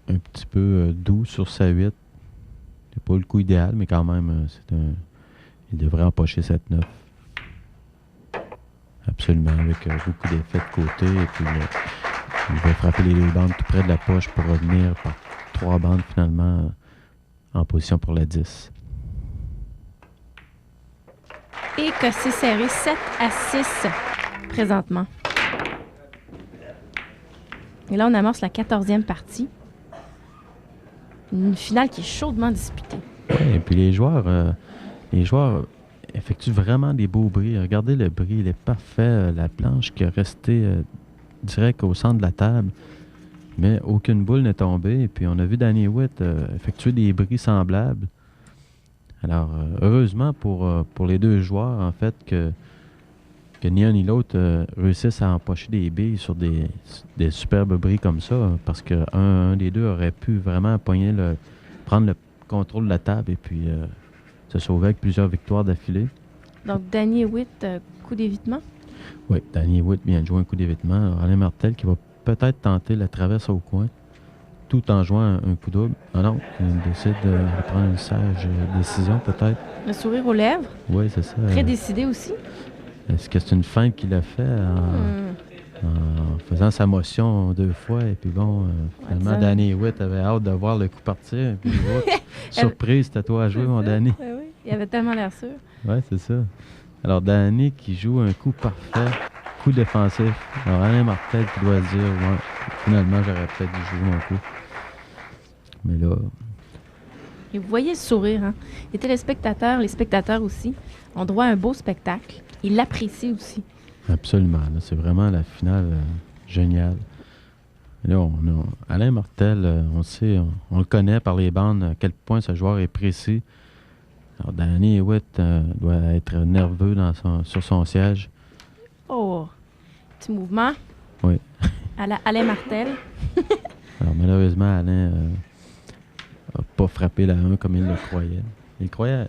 un petit peu doux sur sa 8. C'est pas le coup idéal, mais quand même, il devrait empocher cette 9. Absolument, avec beaucoup d'effets de côté. Et puis, il va frapper les 2 bandes tout près de la poche pour revenir par 3 bandes finalement en position pour la 10. Et que c'est serré 7-6 présentement. Et là, on amorce la 14e partie. Une finale qui est chaudement disputée. Oui, et puis les joueurs effectuent vraiment des beaux bris. Regardez le bris, il est parfait. La planche qui est restée direct au centre de la table. Mais aucune boule n'est tombée. Et puis on a vu Danny Witt effectuer des bris semblables. Alors, heureusement pour les 2 joueurs, en fait, que ni un ni l'autre réussissent à empocher des billes sur des superbes bris comme ça, parce qu'un des deux aurait pu vraiment prendre le contrôle de la table et puis se sauver avec plusieurs victoires d'affilée. Donc, Danny Witt, coup d'évitement? Oui, Danny Witt vient de jouer un coup d'évitement. Alors, Alain Martel qui va peut-être tenter la traverse au coin, tout en jouant un coup double. Ah non, il décide de prendre une sage décision, peut-être. Le sourire aux lèvres? Oui, c'est ça. Très décidé aussi. Est-ce que c'est une feinte qu'il a fait en faisant sa motion 2 fois? Et puis bon, finalement, Danny Witt avait hâte de voir le coup partir. Et puis, surprise, c'était toi à jouer, mon Danny. Oui, oui, il avait tellement l'air sûr. Oui, c'est ça. Alors, Danny qui joue un coup parfait, coup défensif. Alors, Alain Martel qui doit dire, ouais, finalement, j'aurais peut-être dû jouer mon coup. Mais là... Et vous voyez le sourire, hein? Les spectateurs aussi, ont droit à un beau spectacle. Ils l'apprécient aussi. Absolument. Là, c'est vraiment la finale géniale. Et là, Alain Martel, on sait, on le connaît par les bandes, à quel point ce joueur est précis. Alors, Danny Witt doit être nerveux sur son siège. Oh! Petit mouvement. Oui. Alain Martel. Alors, malheureusement, Alain n'a pas frappé la 1 comme il le croyait.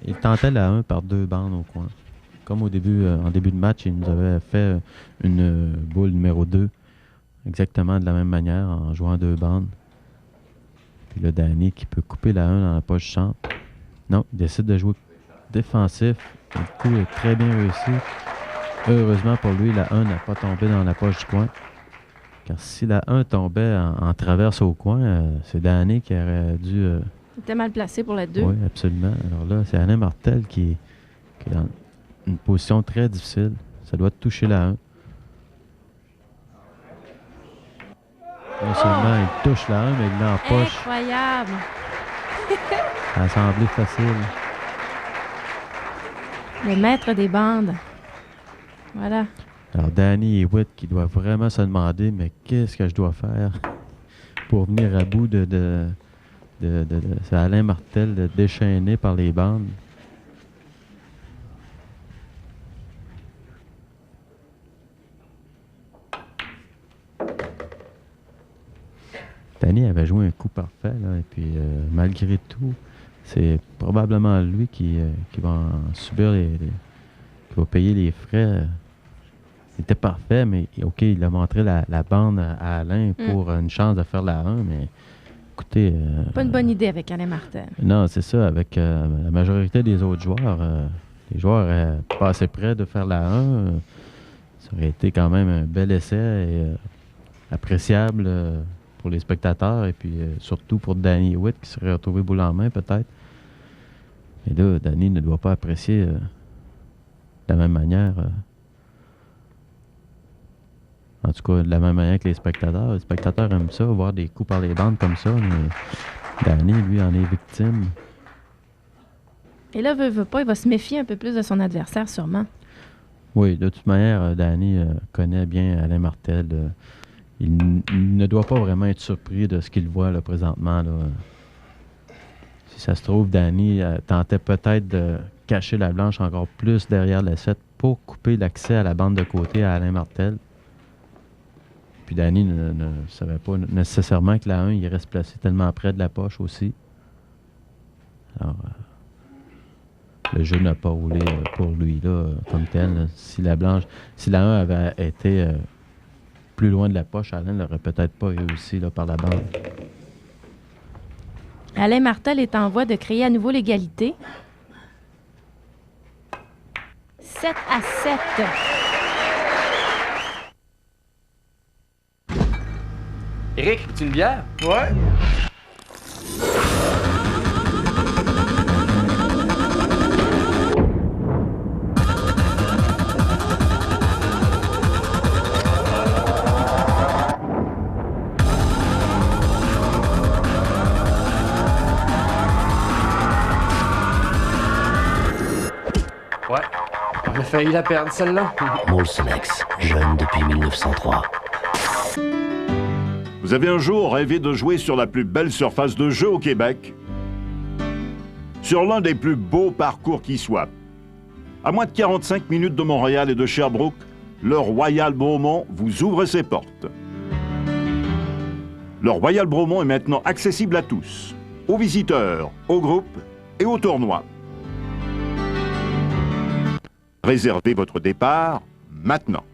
Il tentait la 1 par 2 bandes au coin. Comme en début de match, il nous avait fait une boule numéro 2, exactement de la même manière, en jouant 2 bandes. Puis le Danny qui peut couper la 1 dans la poche centre. Non, il décide de jouer défensif. Le coup est très bien réussi. Heureusement pour lui, la 1 n'a pas tombé dans la poche du coin. Car si la 1 tombait en traverse au coin, c'est Danny qui aurait dû... Il était mal placé pour la 2. Oui, absolument. Alors là, c'est Alain Martel qui est dans une position très difficile. Ça doit toucher la 1. Non seulement il touche la 1, mais il l'empoche. Incroyable! Ça a semblé facile. Le maître des bandes. Voilà. Alors, Danny et Witt qui doivent vraiment se demander, mais qu'est-ce que je dois faire pour venir à bout de c'est Alain Martel déchaîné par les bandes. Danny avait joué un coup parfait, là, et puis malgré tout, c'est probablement lui qui va en subir qui va payer les frais. Il était parfait, mais OK, il a montré la bande à Alain pour une chance de faire la 1, mais écoutez... pas une bonne idée avec Alain Martel. Non, c'est ça, avec la majorité des autres joueurs, les joueurs pas assez près de faire la 1, ça aurait été quand même un bel essai et appréciable pour les spectateurs et puis surtout pour Danny Witt qui serait retrouvé boule en main peut-être. Mais là, Danny ne doit pas apprécier de la même manière. En tout cas, de la même manière que les spectateurs. Les spectateurs aiment ça, voir des coups par les bandes comme ça, mais Danny, lui, en est victime. Et là, veut pas, il va se méfier un peu plus de son adversaire, sûrement. Oui, de toute manière, Danny connaît bien Alain Martel. Il ne doit pas vraiment être surpris de ce qu'il voit là, présentement. Là. Si ça se trouve, Danny tentait peut-être de cacher la blanche encore plus derrière la 7 pour couper l'accès à la bande de côté à Alain Martel. Puis Danny ne savait pas nécessairement que la 1, il reste placé tellement près de la poche aussi. Alors, le jeu n'a pas roulé pour lui, là, comme tel. Là. Si la 1 avait été plus loin de la poche, Alain n'aurait peut-être pas réussi là, par la bande. Alain Martel est en voie de créer à nouveau l'égalité. 7-7. Éric, veux-tu une bière? Ouais. Ouais. On a failli la perdre, celle-là. Molsonex, jeune depuis 1903. Vous avez un jour rêvé de jouer sur la plus belle surface de jeu au Québec? Sur l'un des plus beaux parcours qui soit. À moins de 45 minutes de Montréal et de Sherbrooke, le Royal Bromont vous ouvre ses portes. Le Royal Bromont est maintenant accessible à tous, aux visiteurs, aux groupes et aux tournois. Réservez votre départ maintenant.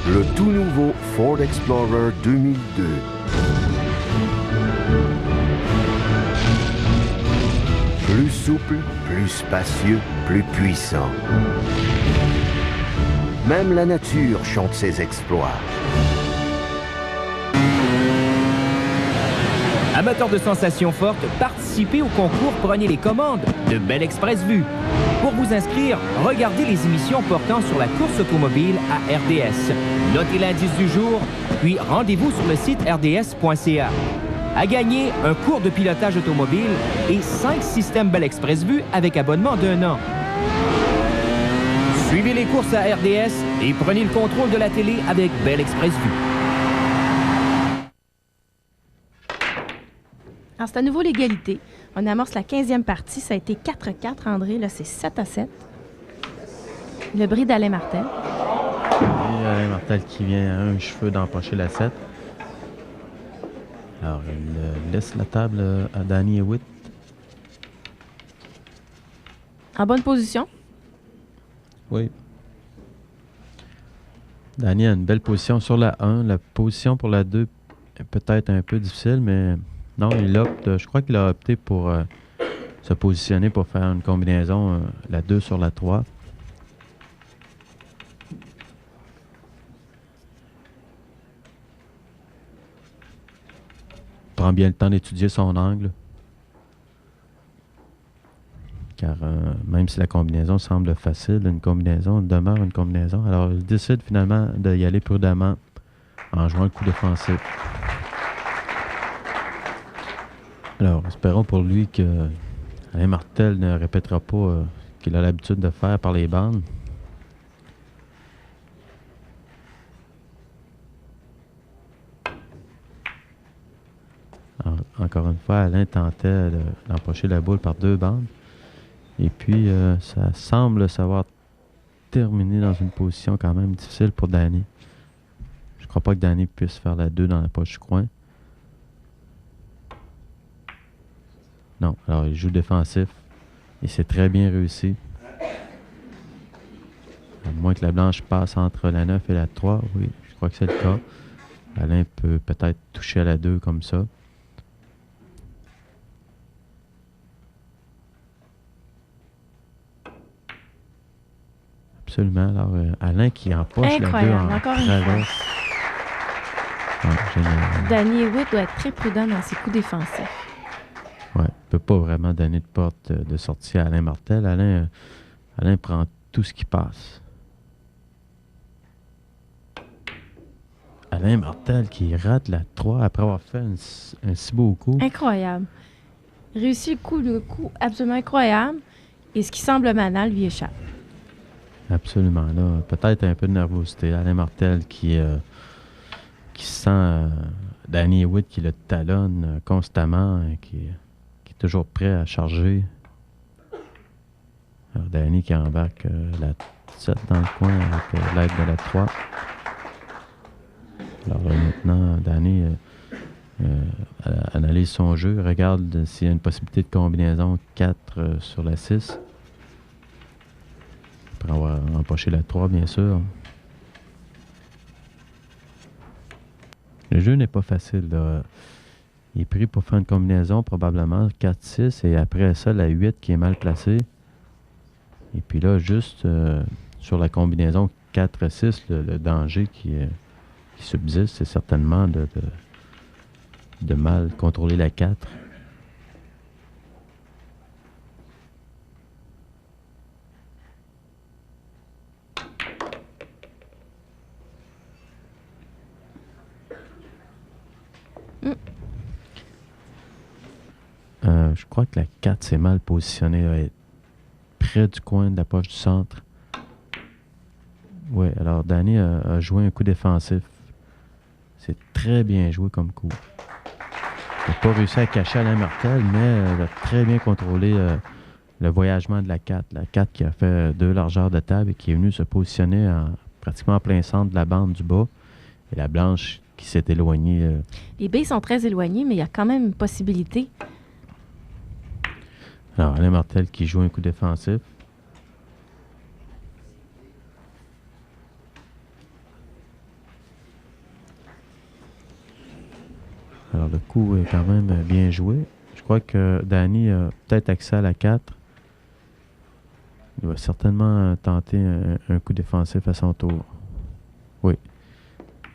Le tout nouveau Ford Explorer 2002. Plus souple, plus spacieux, plus puissant. Même la nature chante ses exploits. Amateurs de sensations fortes, participez au concours Prenez les commandes de Belle Express Vue. Pour vous inscrire, regardez les émissions portant sur la course automobile à RDS. Notez l'indice du jour, puis rendez-vous sur le site rds.ca. À gagner, un cours de pilotage automobile et 5 systèmes Belle Express Vue avec abonnement d'1 an. Suivez les courses à RDS et prenez le contrôle de la télé avec Belle Express Vue. Alors, c'est à nouveau l'égalité. On amorce la 15e partie. Ça a été 4-4, André. Là, c'est 7-7. Le bris d'Alain Martel. Et Alain Martel qui vient à un cheveu d'empocher la 7. Alors, il laisse la table à Danny Hewitt. En bonne position. Oui. Danny a une belle position sur la 1. La position pour la 2 est peut-être un peu difficile, mais non, je crois qu'il a opté pour se positionner pour faire une combinaison, la 2 sur la 3. Prend bien le temps d'étudier son angle. Car même si la combinaison semble facile, une combinaison demeure une combinaison. Alors, il décide finalement d'y aller prudemment en jouant le coup défensif. Alors, espérons pour lui que Alain Martel ne répétera pas qu'il a l'habitude de faire par les bandes. Alors, encore une fois, Alain tentait d'empocher la boule par 2 bandes. Et puis, ça semble savoir terminer dans une position quand même difficile pour Danny. Je ne crois pas que Danny puisse faire la 2 dans la poche du coin. Non, alors il joue défensif. Et c'est très bien réussi. À moins que la blanche passe entre la 9 et la 3. Oui, je crois que c'est le cas. Alain peut peut-être toucher à la 2 comme ça. Absolument. Alors, Alain qui empoche la 2 en traverse. Danny Hewitt doit être très prudent dans ses coups défensifs. Oui, il ne peut pas vraiment donner de porte de sortie à Alain Martel. Alain prend tout ce qui passe. Alain Martel qui rate la 3 après avoir fait un si beau coup. Incroyable. Réussit le coup absolument incroyable. Et ce qui semble banal lui échappe. Absolument. Là, peut-être un peu de nervosité. Alain Martel qui sent Danny Hewitt qui le talonne constamment, qui est toujours prêt à charger. Alors Danny qui embarque la 7 dans le coin avec l'aide de la 3. Alors maintenant, Danny analyse son jeu, regarde s'il y a une possibilité de combinaison 4 sur la 6. Après avoir empoché la 3, bien sûr. Le jeu n'est pas facile, là. Il est pris pour faire une combinaison, probablement 4-6, et après ça, la 8 qui est mal placée. Et puis là, juste sur la combinaison 4-6, le danger qui subsiste, c'est certainement de mal contrôler la 4. Je crois que la 4 c'est mal positionnée, elle est près du coin de la poche du centre. Oui, alors Danny a joué un coup défensif. C'est très bien joué comme coup. Il n'a pas réussi à cacher Alain Martel, mais il a très bien contrôlé le voyagement de la 4. La 4 qui a fait 2 largeurs de table et qui est venue se positionner pratiquement en plein centre de la bande du bas. Et la blanche qui s'est éloignée. Les billes sont très éloignées, mais il y a quand même une possibilité. Alors, Alain Martel qui joue un coup défensif. Alors, le coup est quand même bien joué. Je crois que Danny a peut-être accès à la 4. Il va certainement tenter un coup défensif à son tour. Oui.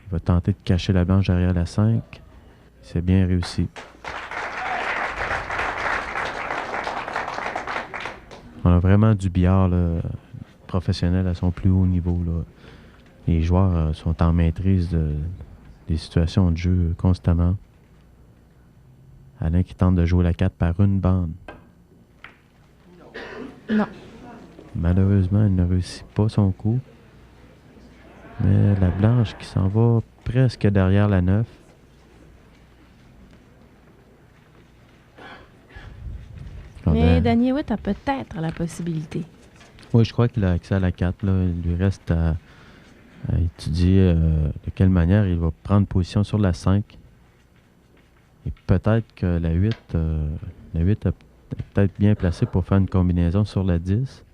Il va tenter de cacher la blanche derrière la 5. C'est bien réussi. On a vraiment du billard là, professionnel à son plus haut niveau. Là. Les joueurs sont en maîtrise des situations de jeu constamment. Alain qui tente de jouer la 4 par une bande. Non. Malheureusement, il ne réussit pas son coup. Mais la blanche qui s'en va presque derrière la 9. Mais Danny Hewitt a peut-être la possibilité. Oui, je crois qu'il a accès à la 4. Là. Il lui reste à étudier de quelle manière il va prendre position sur la 5. Et peut-être que la 8 est peut-être bien placée pour faire une combinaison sur la 10.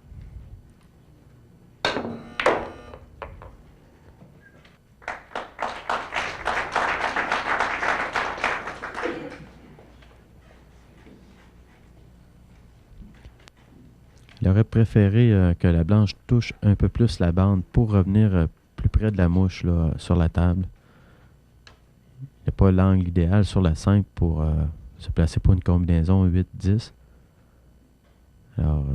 Il aurait préféré que la blanche touche un peu plus la bande pour revenir plus près de la mouche là, sur la table. Il n'y a pas l'angle idéal sur la 5 pour se placer pour une combinaison 8-10. Alors,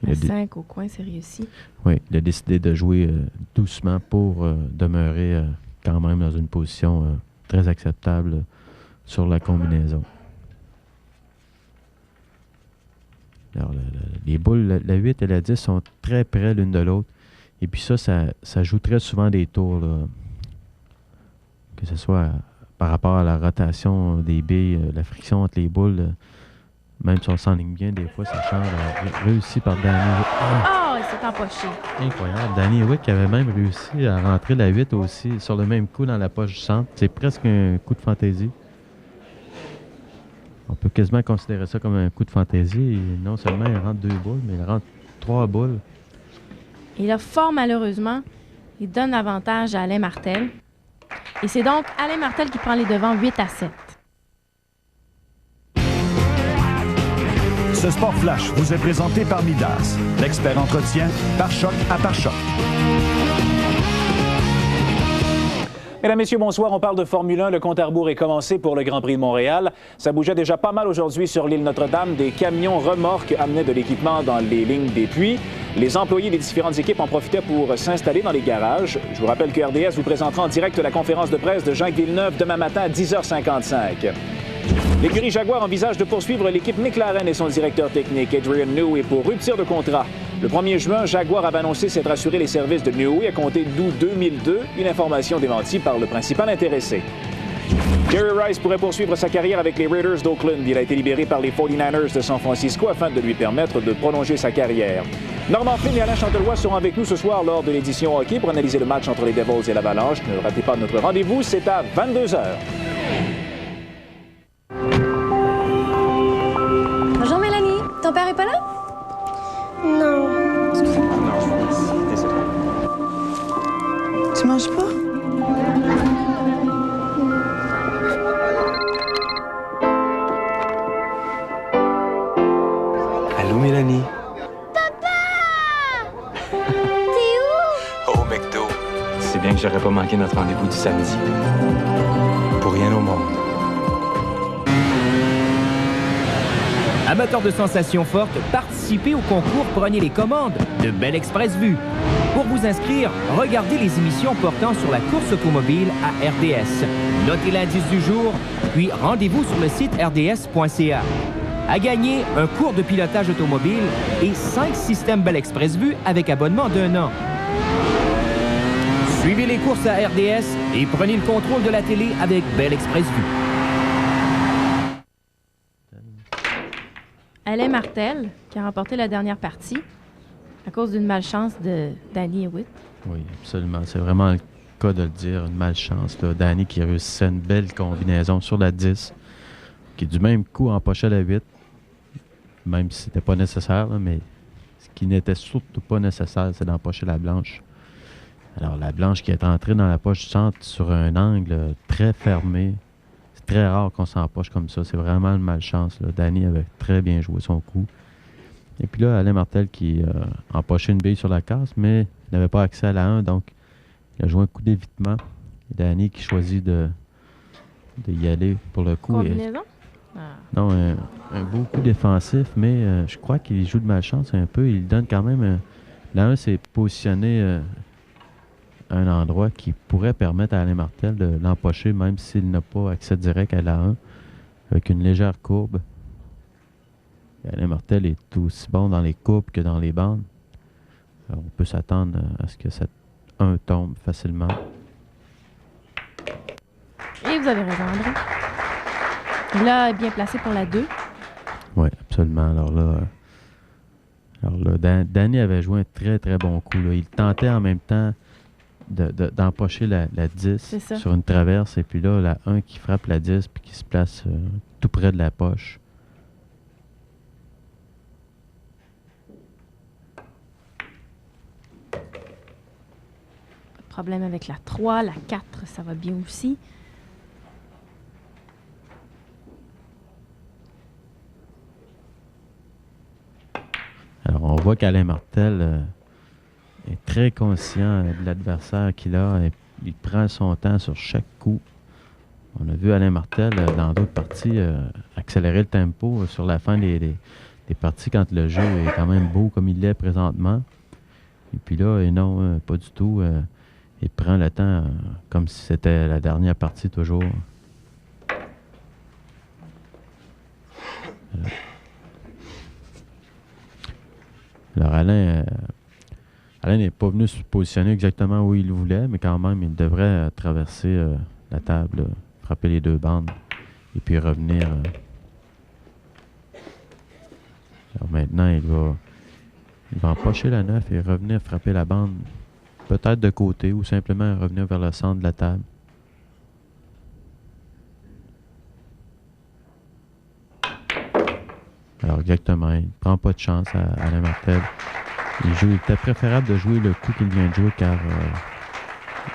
la 5 au coin, c'est réussi. Oui, il a décidé de jouer doucement pour demeurer quand même dans une position très acceptable sur la combinaison. Alors, les boules, la 8 et la 10 sont très près l'une de l'autre. Et puis ça joue très souvent des tours, là. Que ce soit par rapport à la rotation des billes, la friction entre les boules. Même si on s'enligne bien, des fois, ça change. Réussi par Danny Hewitt. Oh, il s'est empoché. Incroyable. Danny Hewitt qui avait même réussi à rentrer la 8 aussi sur le même coup dans la poche du centre. C'est presque un coup de fantaisie. On peut quasiment considérer ça comme un coup de fantaisie. Et non seulement il rentre 2 boules, mais il rentre 3 boules. Et là, fort malheureusement, il donne l'avantage à Alain Martel. Et c'est donc Alain Martel qui prend les devants 8-7. Ce Sport Flash vous est présenté par Midas, l'expert entretien par choc à par choc. Mesdames, Messieurs, bonsoir. On parle de Formule 1. Le compte à rebours est commencé pour le Grand Prix de Montréal. Ça bougeait déjà pas mal aujourd'hui sur l'île Notre-Dame. Des camions remorques amenaient de l'équipement dans les lignes des puits. Les employés des différentes équipes en profitaient pour s'installer dans les garages. Je vous rappelle que RDS vous présentera en direct la conférence de presse de Jacques Villeneuve demain matin à 10h55. L'écurie Jaguar envisage de poursuivre l'équipe McLaren et son directeur technique, Adrian Newey, pour rupture de contrat. Le 1er juin, Jaguar avait annoncé s'être assuré les services de Newey à compter d'août 2002, une information démentie par le principal intéressé. Jerry Rice pourrait poursuivre sa carrière avec les Raiders d'Oakland. Il a été libéré par les 49ers de San Francisco afin de lui permettre de prolonger sa carrière. Normand Flynn et Alain Chantelois seront avec nous ce soir lors de l'édition hockey pour analyser le match entre les Devils et l'Avalanche. Ne ratez pas notre rendez-vous, c'est à 22h. Bonjour Mélanie, ton père est pas là? Non. Tu manges pas? Allô, Mélanie? T'es où? Au McDo. C'est bien que j'aurais pas manqué notre rendez-vous du samedi. Pour rien au monde. Amateurs de sensations fortes, participez au concours Prenez les commandes de Belle Express Vue. Pour vous inscrire, regardez les émissions portant sur la course automobile à RDS. Notez l'indice du jour, puis rendez-vous sur le site rds.ca. À gagner, un cours de pilotage automobile et 5 systèmes Belle Express Vue avec abonnement d'1 an. Suivez les courses à RDS et prenez le contrôle de la télé avec Belle Express Vue. Alain Martel, qui a remporté la dernière partie à cause d'une malchance de Danny Hewitt. Oui, absolument. C'est vraiment le cas de le dire, une malchance. Là. Danny qui réussissait une belle combinaison sur la 10, qui du même coup empochait la 8, même si c'était pas nécessaire, là, mais ce qui n'était surtout pas nécessaire, c'est d'empocher la blanche. Alors, la blanche qui est entrée dans la poche du centre sur un angle très fermé. C'est très rare qu'on s'empoche comme ça. C'est vraiment une malchance. Là. Danny avait très bien joué son coup. Et puis là, Alain Martel qui empochait une bille sur la casse, mais il n'avait pas accès à la 1, donc il a joué un coup d'évitement. Et Danny qui choisit de y aller pour le coup. Combinaison? Non, un beau coup défensif, mais je crois qu'il joue de malchance un peu. Il donne quand même... la 1 s'est positionné à un endroit qui pourrait permettre à Alain Martel de l'empocher, même s'il n'a pas accès direct à la 1, avec une légère courbe. Et Alain Martel est aussi bon dans les courbes que dans les bandes. Alors, on peut s'attendre à ce que cette 1 tombe facilement. Et vous avez raison, André. Là, bien placé pour la 2. Oui, absolument. Alors là, Danny avait joué un très, très bon coup. Là. Il tentait en même temps d'empocher la 10 sur une traverse, et puis là, la 1 qui frappe la 10 puis qui se place tout près de la poche. Pas de problème avec la 3, la 4, ça va bien aussi. Alors, on voit qu'Alain Martel est très conscient de l'adversaire qu'il a et il prend son temps sur chaque coup. On a vu Alain Martel, dans d'autres parties, accélérer le tempo sur la fin des parties quand le jeu est quand même beau comme il l'est présentement. Et puis là, et non, pas du tout. Il prend le temps comme si c'était la dernière partie toujours. Alors Alain n'est pas venu se positionner exactement où il voulait, mais quand même, il devrait traverser la table, frapper les 2 bandes et puis revenir. Alors maintenant, il va empocher la 9 et revenir frapper la bande, peut-être de côté ou simplement revenir vers le centre de la table. Alors exactement, il ne prend pas de chance à Alain Martel. Il était préférable de jouer le coup qu'il vient de jouer car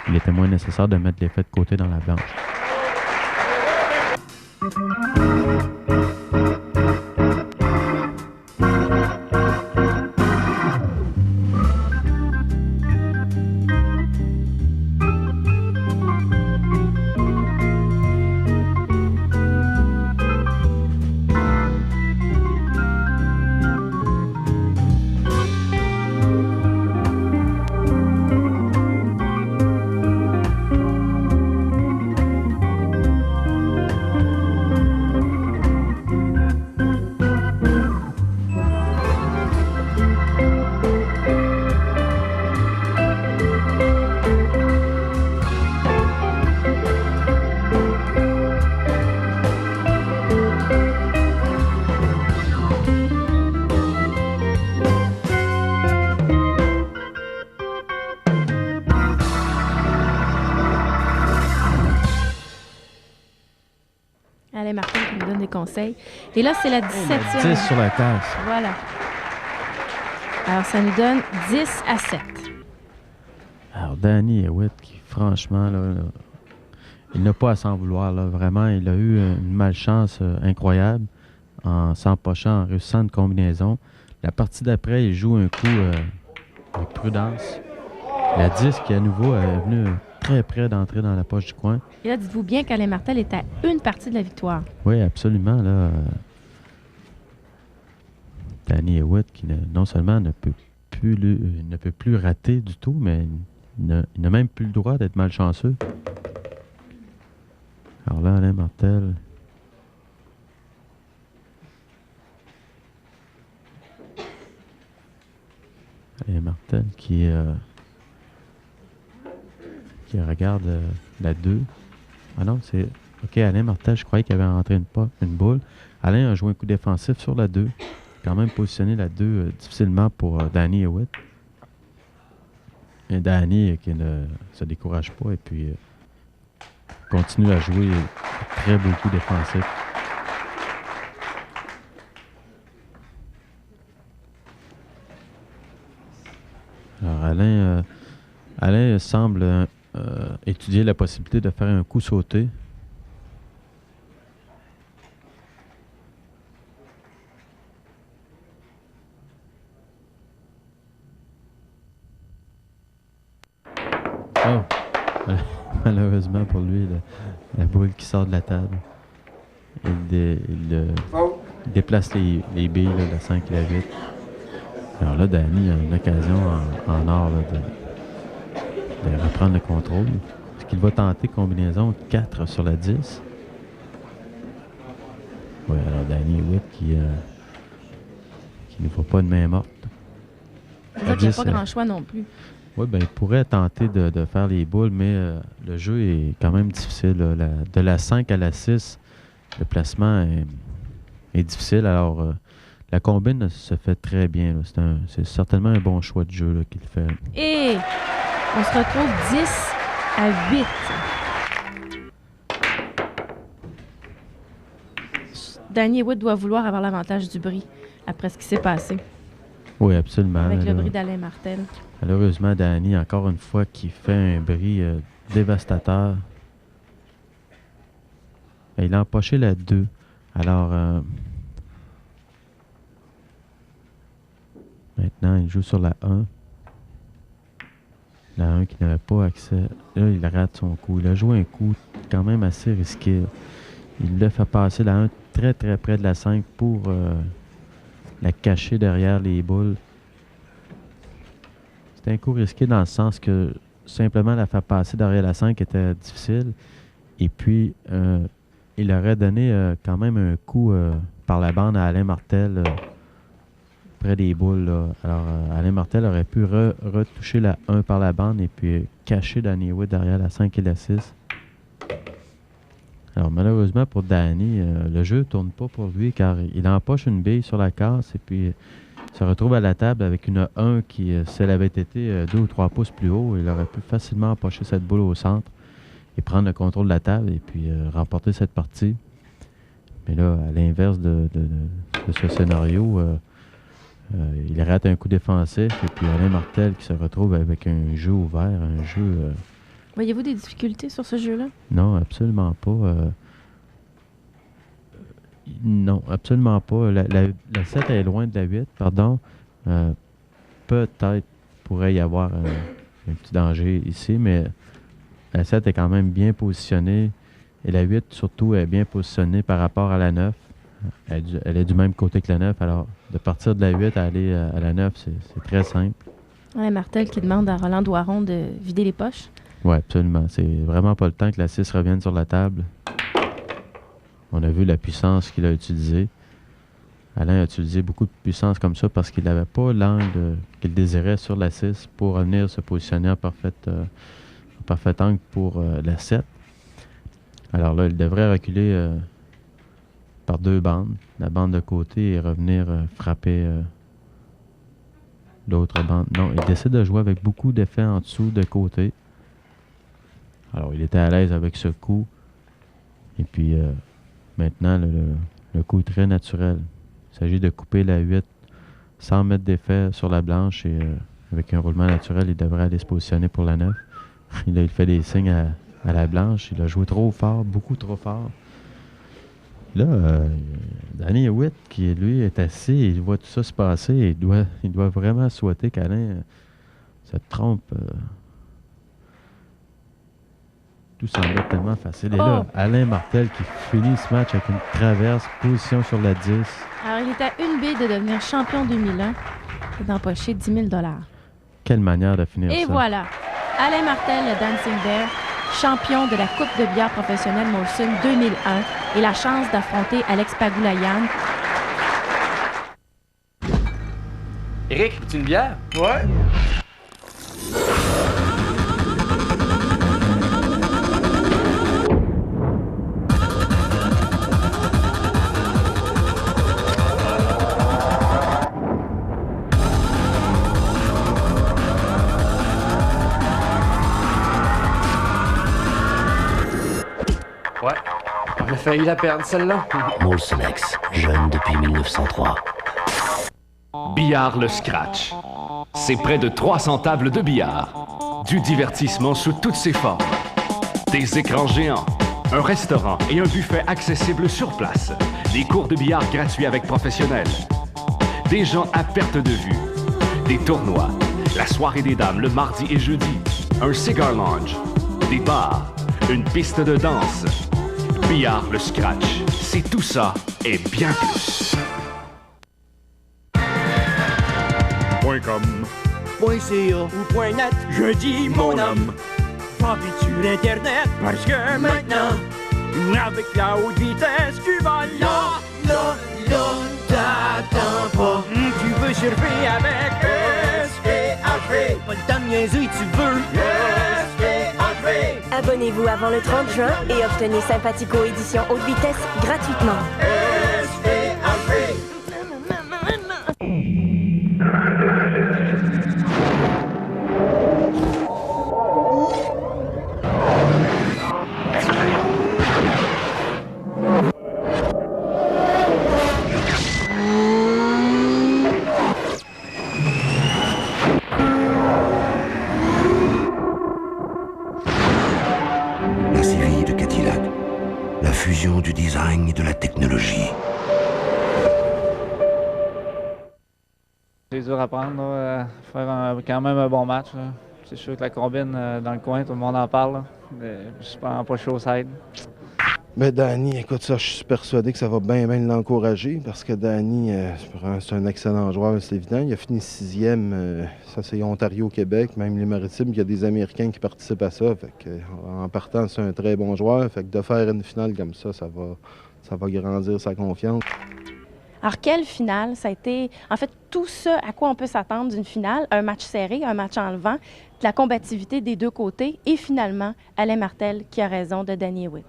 il était moins nécessaire de mettre l'effet de côté dans la blanche. Alain Martel qui nous donne des conseils. Et là, c'est la 17e. 10 sur la casse. Voilà. Alors, ça nous donne 10 à 7. Alors, Danny Hewitt, qui franchement, là, il n'a pas à s'en vouloir. Là. Vraiment, il a eu une malchance incroyable en s'empochant, en réussissant une combinaison. La partie d'après, il joue un coup avec prudence. La 10 qui, à nouveau, est venue très près d'entrer dans la poche du coin. Et là, dites-vous bien qu'Alain Martel est à une partie de la victoire. Oui, absolument. Là, Danny Hewitt, qui non seulement ne peut plus rater du tout, mais il n'a même plus le droit d'être malchanceux. Alors là, Alain Martel. Alain Martel qui regarde la 2. Ah non, c'est... OK, Alain Martel, je croyais qu'il avait rentré une boule. Alain a joué un coup défensif sur la 2. Quand même positionné la 2 difficilement pour Danny Hewitt. Et Danny qui ne se décourage pas et puis continue à jouer très beau coup défensif. Alors Alain semble étudier la possibilité de faire un coup sauté. Oh! Malheureusement pour lui, la boule qui sort de la table. Il déplace les billes, là, la 5 et la 8. Alors là, Danny a une occasion en or là, de reprendre le contrôle. Est-ce qu'il va tenter combinaison 4 sur la 10? Oui, alors Danny Hewitt qui ne voit pas de main morte. C'est ça qu'il n'y a pas grand choix non plus. Oui, bien, il pourrait tenter de faire les boules, mais le jeu est quand même difficile. Là. De la 5 à la 6, le placement est difficile. Alors, la combine se fait très bien. C'est certainement un bon choix de jeu là, qu'il fait. Et on se retrouve 10 à 8. Danny Hewitt doit vouloir avoir l'avantage du bris après ce qui s'est passé. Oui, absolument. Avec le bris d'Alain Martel. Malheureusement, Danny, encore une fois, qui fait un bris dévastateur. Et il a empoché la 2. Alors, maintenant, il joue sur la 1. La 1 qui n'avait pas accès. Là, il rate son coup. Il a joué un coup quand même assez risqué. Il l'a fait passer la 1 très, très près de la 5 pour la cacher derrière les boules. C'était un coup risqué dans le sens que simplement la faire passer derrière la 5 était difficile. Et puis, il aurait donné quand même un coup par la bande à Alain Martel près des boules. Là. Alors, Alain Martel aurait pu retoucher la 1 par la bande et puis cacher Danny Hewitt derrière la 5 et la 6. Alors, malheureusement pour Danny, le jeu ne tourne pas pour lui car il empoche une bille sur la casse et puis se retrouve à la table avec une 1 qui, si elle avait été 2 ou 3 pouces plus haut, il aurait pu facilement empocher cette boule au centre et prendre le contrôle de la table et puis remporter cette partie. Mais là, à l'inverse de ce scénario, il rate un coup défensif et puis Alain Martel qui se retrouve avec un jeu ouvert, un jeu... Voyez-vous des difficultés sur ce jeu-là? Non, absolument pas. Non, absolument pas. La 7 est loin de la 8, pardon. Peut-être pourrait y avoir un petit danger ici, mais la 7 est quand même bien positionnée. Et la 8, surtout, est bien positionnée par rapport à la 9. Elle est du même côté que la 9. Alors, de partir de la 8 à aller à la 9, c'est très simple. Ouais, Martel qui demande à Roland Doiron de vider les poches. Oui, absolument. C'est vraiment pas le temps que la 6 revienne sur la table. On a vu la puissance qu'il a utilisée. Alain a utilisé beaucoup de puissance comme ça parce qu'il n'avait pas l'angle qu'il désirait sur la 6 pour revenir se positionner en parfait angle pour la 7. Alors là, il devrait reculer par 2 bandes, la bande de côté et revenir frapper l'autre bande. Non, il décide de jouer avec beaucoup d'effets en dessous de côté. Alors, il était à l'aise avec ce coup. Et puis, Maintenant, le coup est très naturel. Il s'agit de couper la 8 sans mettre d'effet sur la blanche et avec un roulement naturel, il devrait aller se positionner pour la 9. Il fait des signes à la blanche. Il a joué trop fort, beaucoup trop fort. Là, Danny Hewitt, qui lui est assis, il voit tout ça se passer et il doit vraiment souhaiter qu'Alain se trompe. Tout semble tellement facile. Et là, Alain Martel qui finit ce match avec une traverse, position sur la 10. Alors, il est à une baie de devenir champion 2001 et d'empocher 10 000 $. Quelle manière de finir ça. Et voilà, Alain Martel, le Dancing Bear, champion de la Coupe de bière professionnelle Molson 2001 et la chance d'affronter Alex Pagulayan. Eric, veux-tu une bière? Ouais. Ouais. On a failli la perdre, celle-là. Molson X, jeune depuis 1903. Billard le Scratch. C'est près de 300 tables de billard. Du divertissement sous toutes ses formes. Des écrans géants, un restaurant et un buffet accessible sur place. Des cours de billard gratuits avec professionnels. Des gens à perte de vue. Des tournois. La soirée des dames le mardi et jeudi. Un cigar lounge. Des bars. Une piste de danse. Billard le Scratch. C'est tout ça et bien plus. .com, .ca ou .net, je dis mon homme. Papi sur Internet, parce que maintenant, avec la haute vitesse, tu vas là, t'attends pas. Tu veux surfer avec SPHV, pas le temps de niaiser, tu veux SPHV. Abonnez-vous avant le 30 juin et obtenez Sympathico édition haute vitesse gratuitement. SPHV. La série de Cadillac. La fusion du design et de la technologie. C'est dur à prendre, là, faire quand même un bon match. Là. C'est sûr que la combine dans le coin, tout le monde en parle. Là. Mais je suis pas chaud au side. Ben Danny, écoute ça, je suis persuadé que ça va bien l'encourager parce que Danny, c'est un excellent joueur, c'est évident. Il a fini 6e, ça c'est Ontario-Québec, même les Maritimes, il y a des Américains qui participent à ça. Fait que, en partant, c'est un très bon joueur. Fait que de faire une finale comme ça va grandir sa confiance. Alors, quelle finale? Ça a été, en fait, tout ça à quoi on peut s'attendre d'une finale, un match serré, un match enlevant, de la combativité des deux côtés et finalement, Alain Martel qui a raison de Danny Hewitt.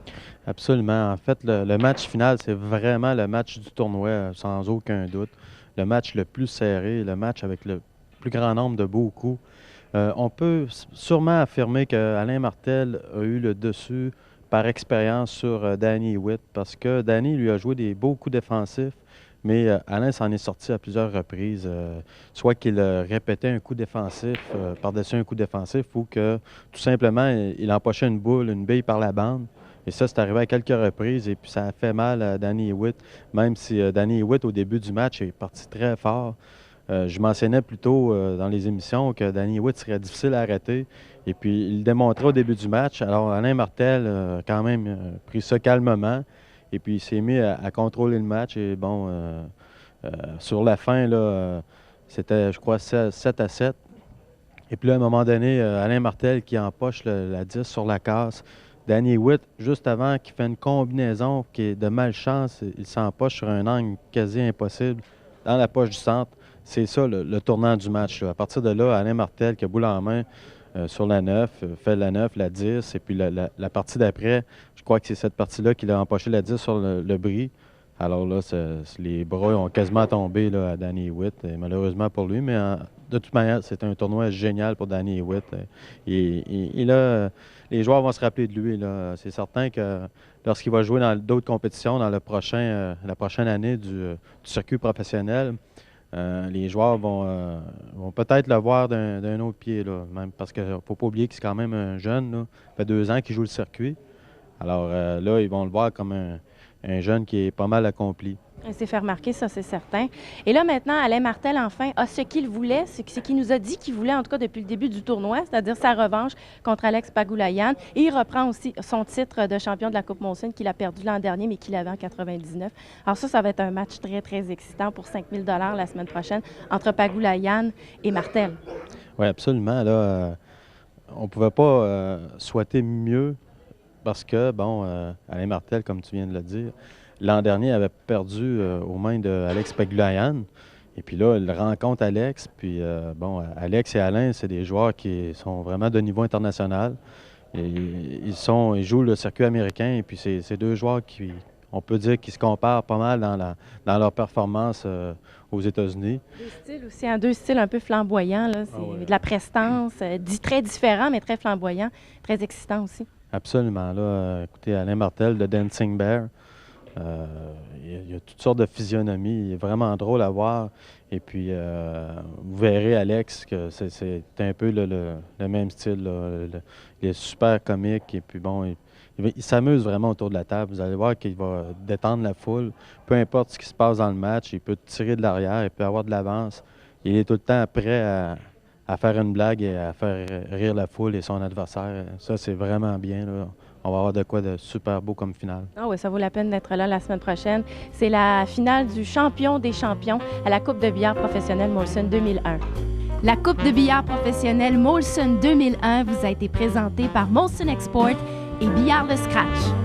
Absolument. En fait, le match final, c'est vraiment le match du tournoi, sans aucun doute. Le match le plus serré, le match avec le plus grand nombre de beaux coups. On peut sûrement affirmer qu'Alain Martel a eu le dessus par expérience sur Danny Hewitt parce que Danny lui a joué des beaux coups défensifs. Mais Alain s'en est sorti à plusieurs reprises, soit qu'il répétait un coup défensif par-dessus un coup défensif ou que tout simplement il empochait une boule, une bille par la bande. Et ça, c'est arrivé à quelques reprises et puis ça a fait mal à Danny Hewitt, même si Danny Hewitt, au début du match, est parti très fort. Je mentionnais plus tôt dans les émissions que Danny Hewitt serait difficile à arrêter. Et puis, il le démontrait au début du match. Alors, Alain Martel a quand même pris ça calmement. Et puis, il s'est mis à contrôler le match. Et bon, sur la fin, là, c'était, je crois, 7-7. Et puis là, à un moment donné, Alain Martel qui empoche la 10 sur la casse. Danny Hewitt, juste avant, qui fait une combinaison qui est de malchance, il s'empoche sur un angle quasi impossible dans la poche du centre. C'est ça, le tournant du match. Là. À partir de là, Alain Martel, qui a boule en main sur la 9, fait la 9, la 10. Et puis la partie d'après, je crois que c'est cette partie-là qu'il a empoché la 10 sur le bris. Alors là, les bras ont quasiment tombé là, à Danny Hewitt, et malheureusement pour lui. Mais de toute manière, c'est un tournoi génial pour Danny Hewitt. Et là, les joueurs vont se rappeler de lui. C'est certain que lorsqu'il va jouer dans d'autres compétitions dans la prochaine année du circuit professionnel, les joueurs vont peut-être le voir d'un autre pied, là, même parce qu'il ne faut pas oublier que c'est quand même un jeune. Là. Ça fait 2 ans qu'il joue le circuit. Alors là, ils vont le voir comme un jeune qui est pas mal accompli. Il s'est fait remarquer, ça, c'est certain. Et là, maintenant, Alain Martel, enfin, a ce qu'il voulait, ce qu'il nous a dit qu'il voulait, en tout cas, depuis le début du tournoi, c'est-à-dire sa revanche contre Alex Pagulayan. Et il reprend aussi son titre de champion de la Coupe Molson qu'il a perdu l'an dernier, mais qu'il avait en 99. Alors ça va être un match très, très excitant pour 5 000 $ la semaine prochaine entre Pagulayan et Martel. Oui, absolument. Là, on ne pouvait pas souhaiter mieux parce que, Alain Martel, comme tu viens de le dire, l'an dernier, avait perdu aux mains d'Alex Pagulayan. Et puis là, il rencontre Alex. Puis, Alex et Alain, c'est des joueurs qui sont vraiment de niveau international. Et ils jouent le circuit américain. Et puis, c'est 2 joueurs qui, on peut dire, qui se comparent pas mal dans leur performance aux États-Unis. 2 styles aussi, 2 styles un peu flamboyants. C'est de la prestance, très différent, mais très flamboyant, très excitant aussi. Absolument. Là, écoutez, Alain Martel de Dancing Bear. Il y a toutes sortes de physionomies. Il est vraiment drôle à voir. Et puis, vous verrez, Alex, que c'est un peu le même style. Là. Il est super comique. Et puis, il s'amuse vraiment autour de la table. Vous allez voir qu'il va détendre la foule. Peu importe ce qui se passe dans le match, il peut tirer de l'arrière, il peut avoir de l'avance. Il est tout le temps prêt à faire une blague et à faire rire la foule et son adversaire. Ça, c'est vraiment bien, là. On va avoir de quoi de super beau comme finale. Ah oui, ça vaut la peine d'être là la semaine prochaine. C'est la finale du champion des champions à la Coupe de billard professionnelle Molson 2001. La Coupe de billard professionnelle Molson 2001 vous a été présentée par Molson Export et Billard Le Scratch.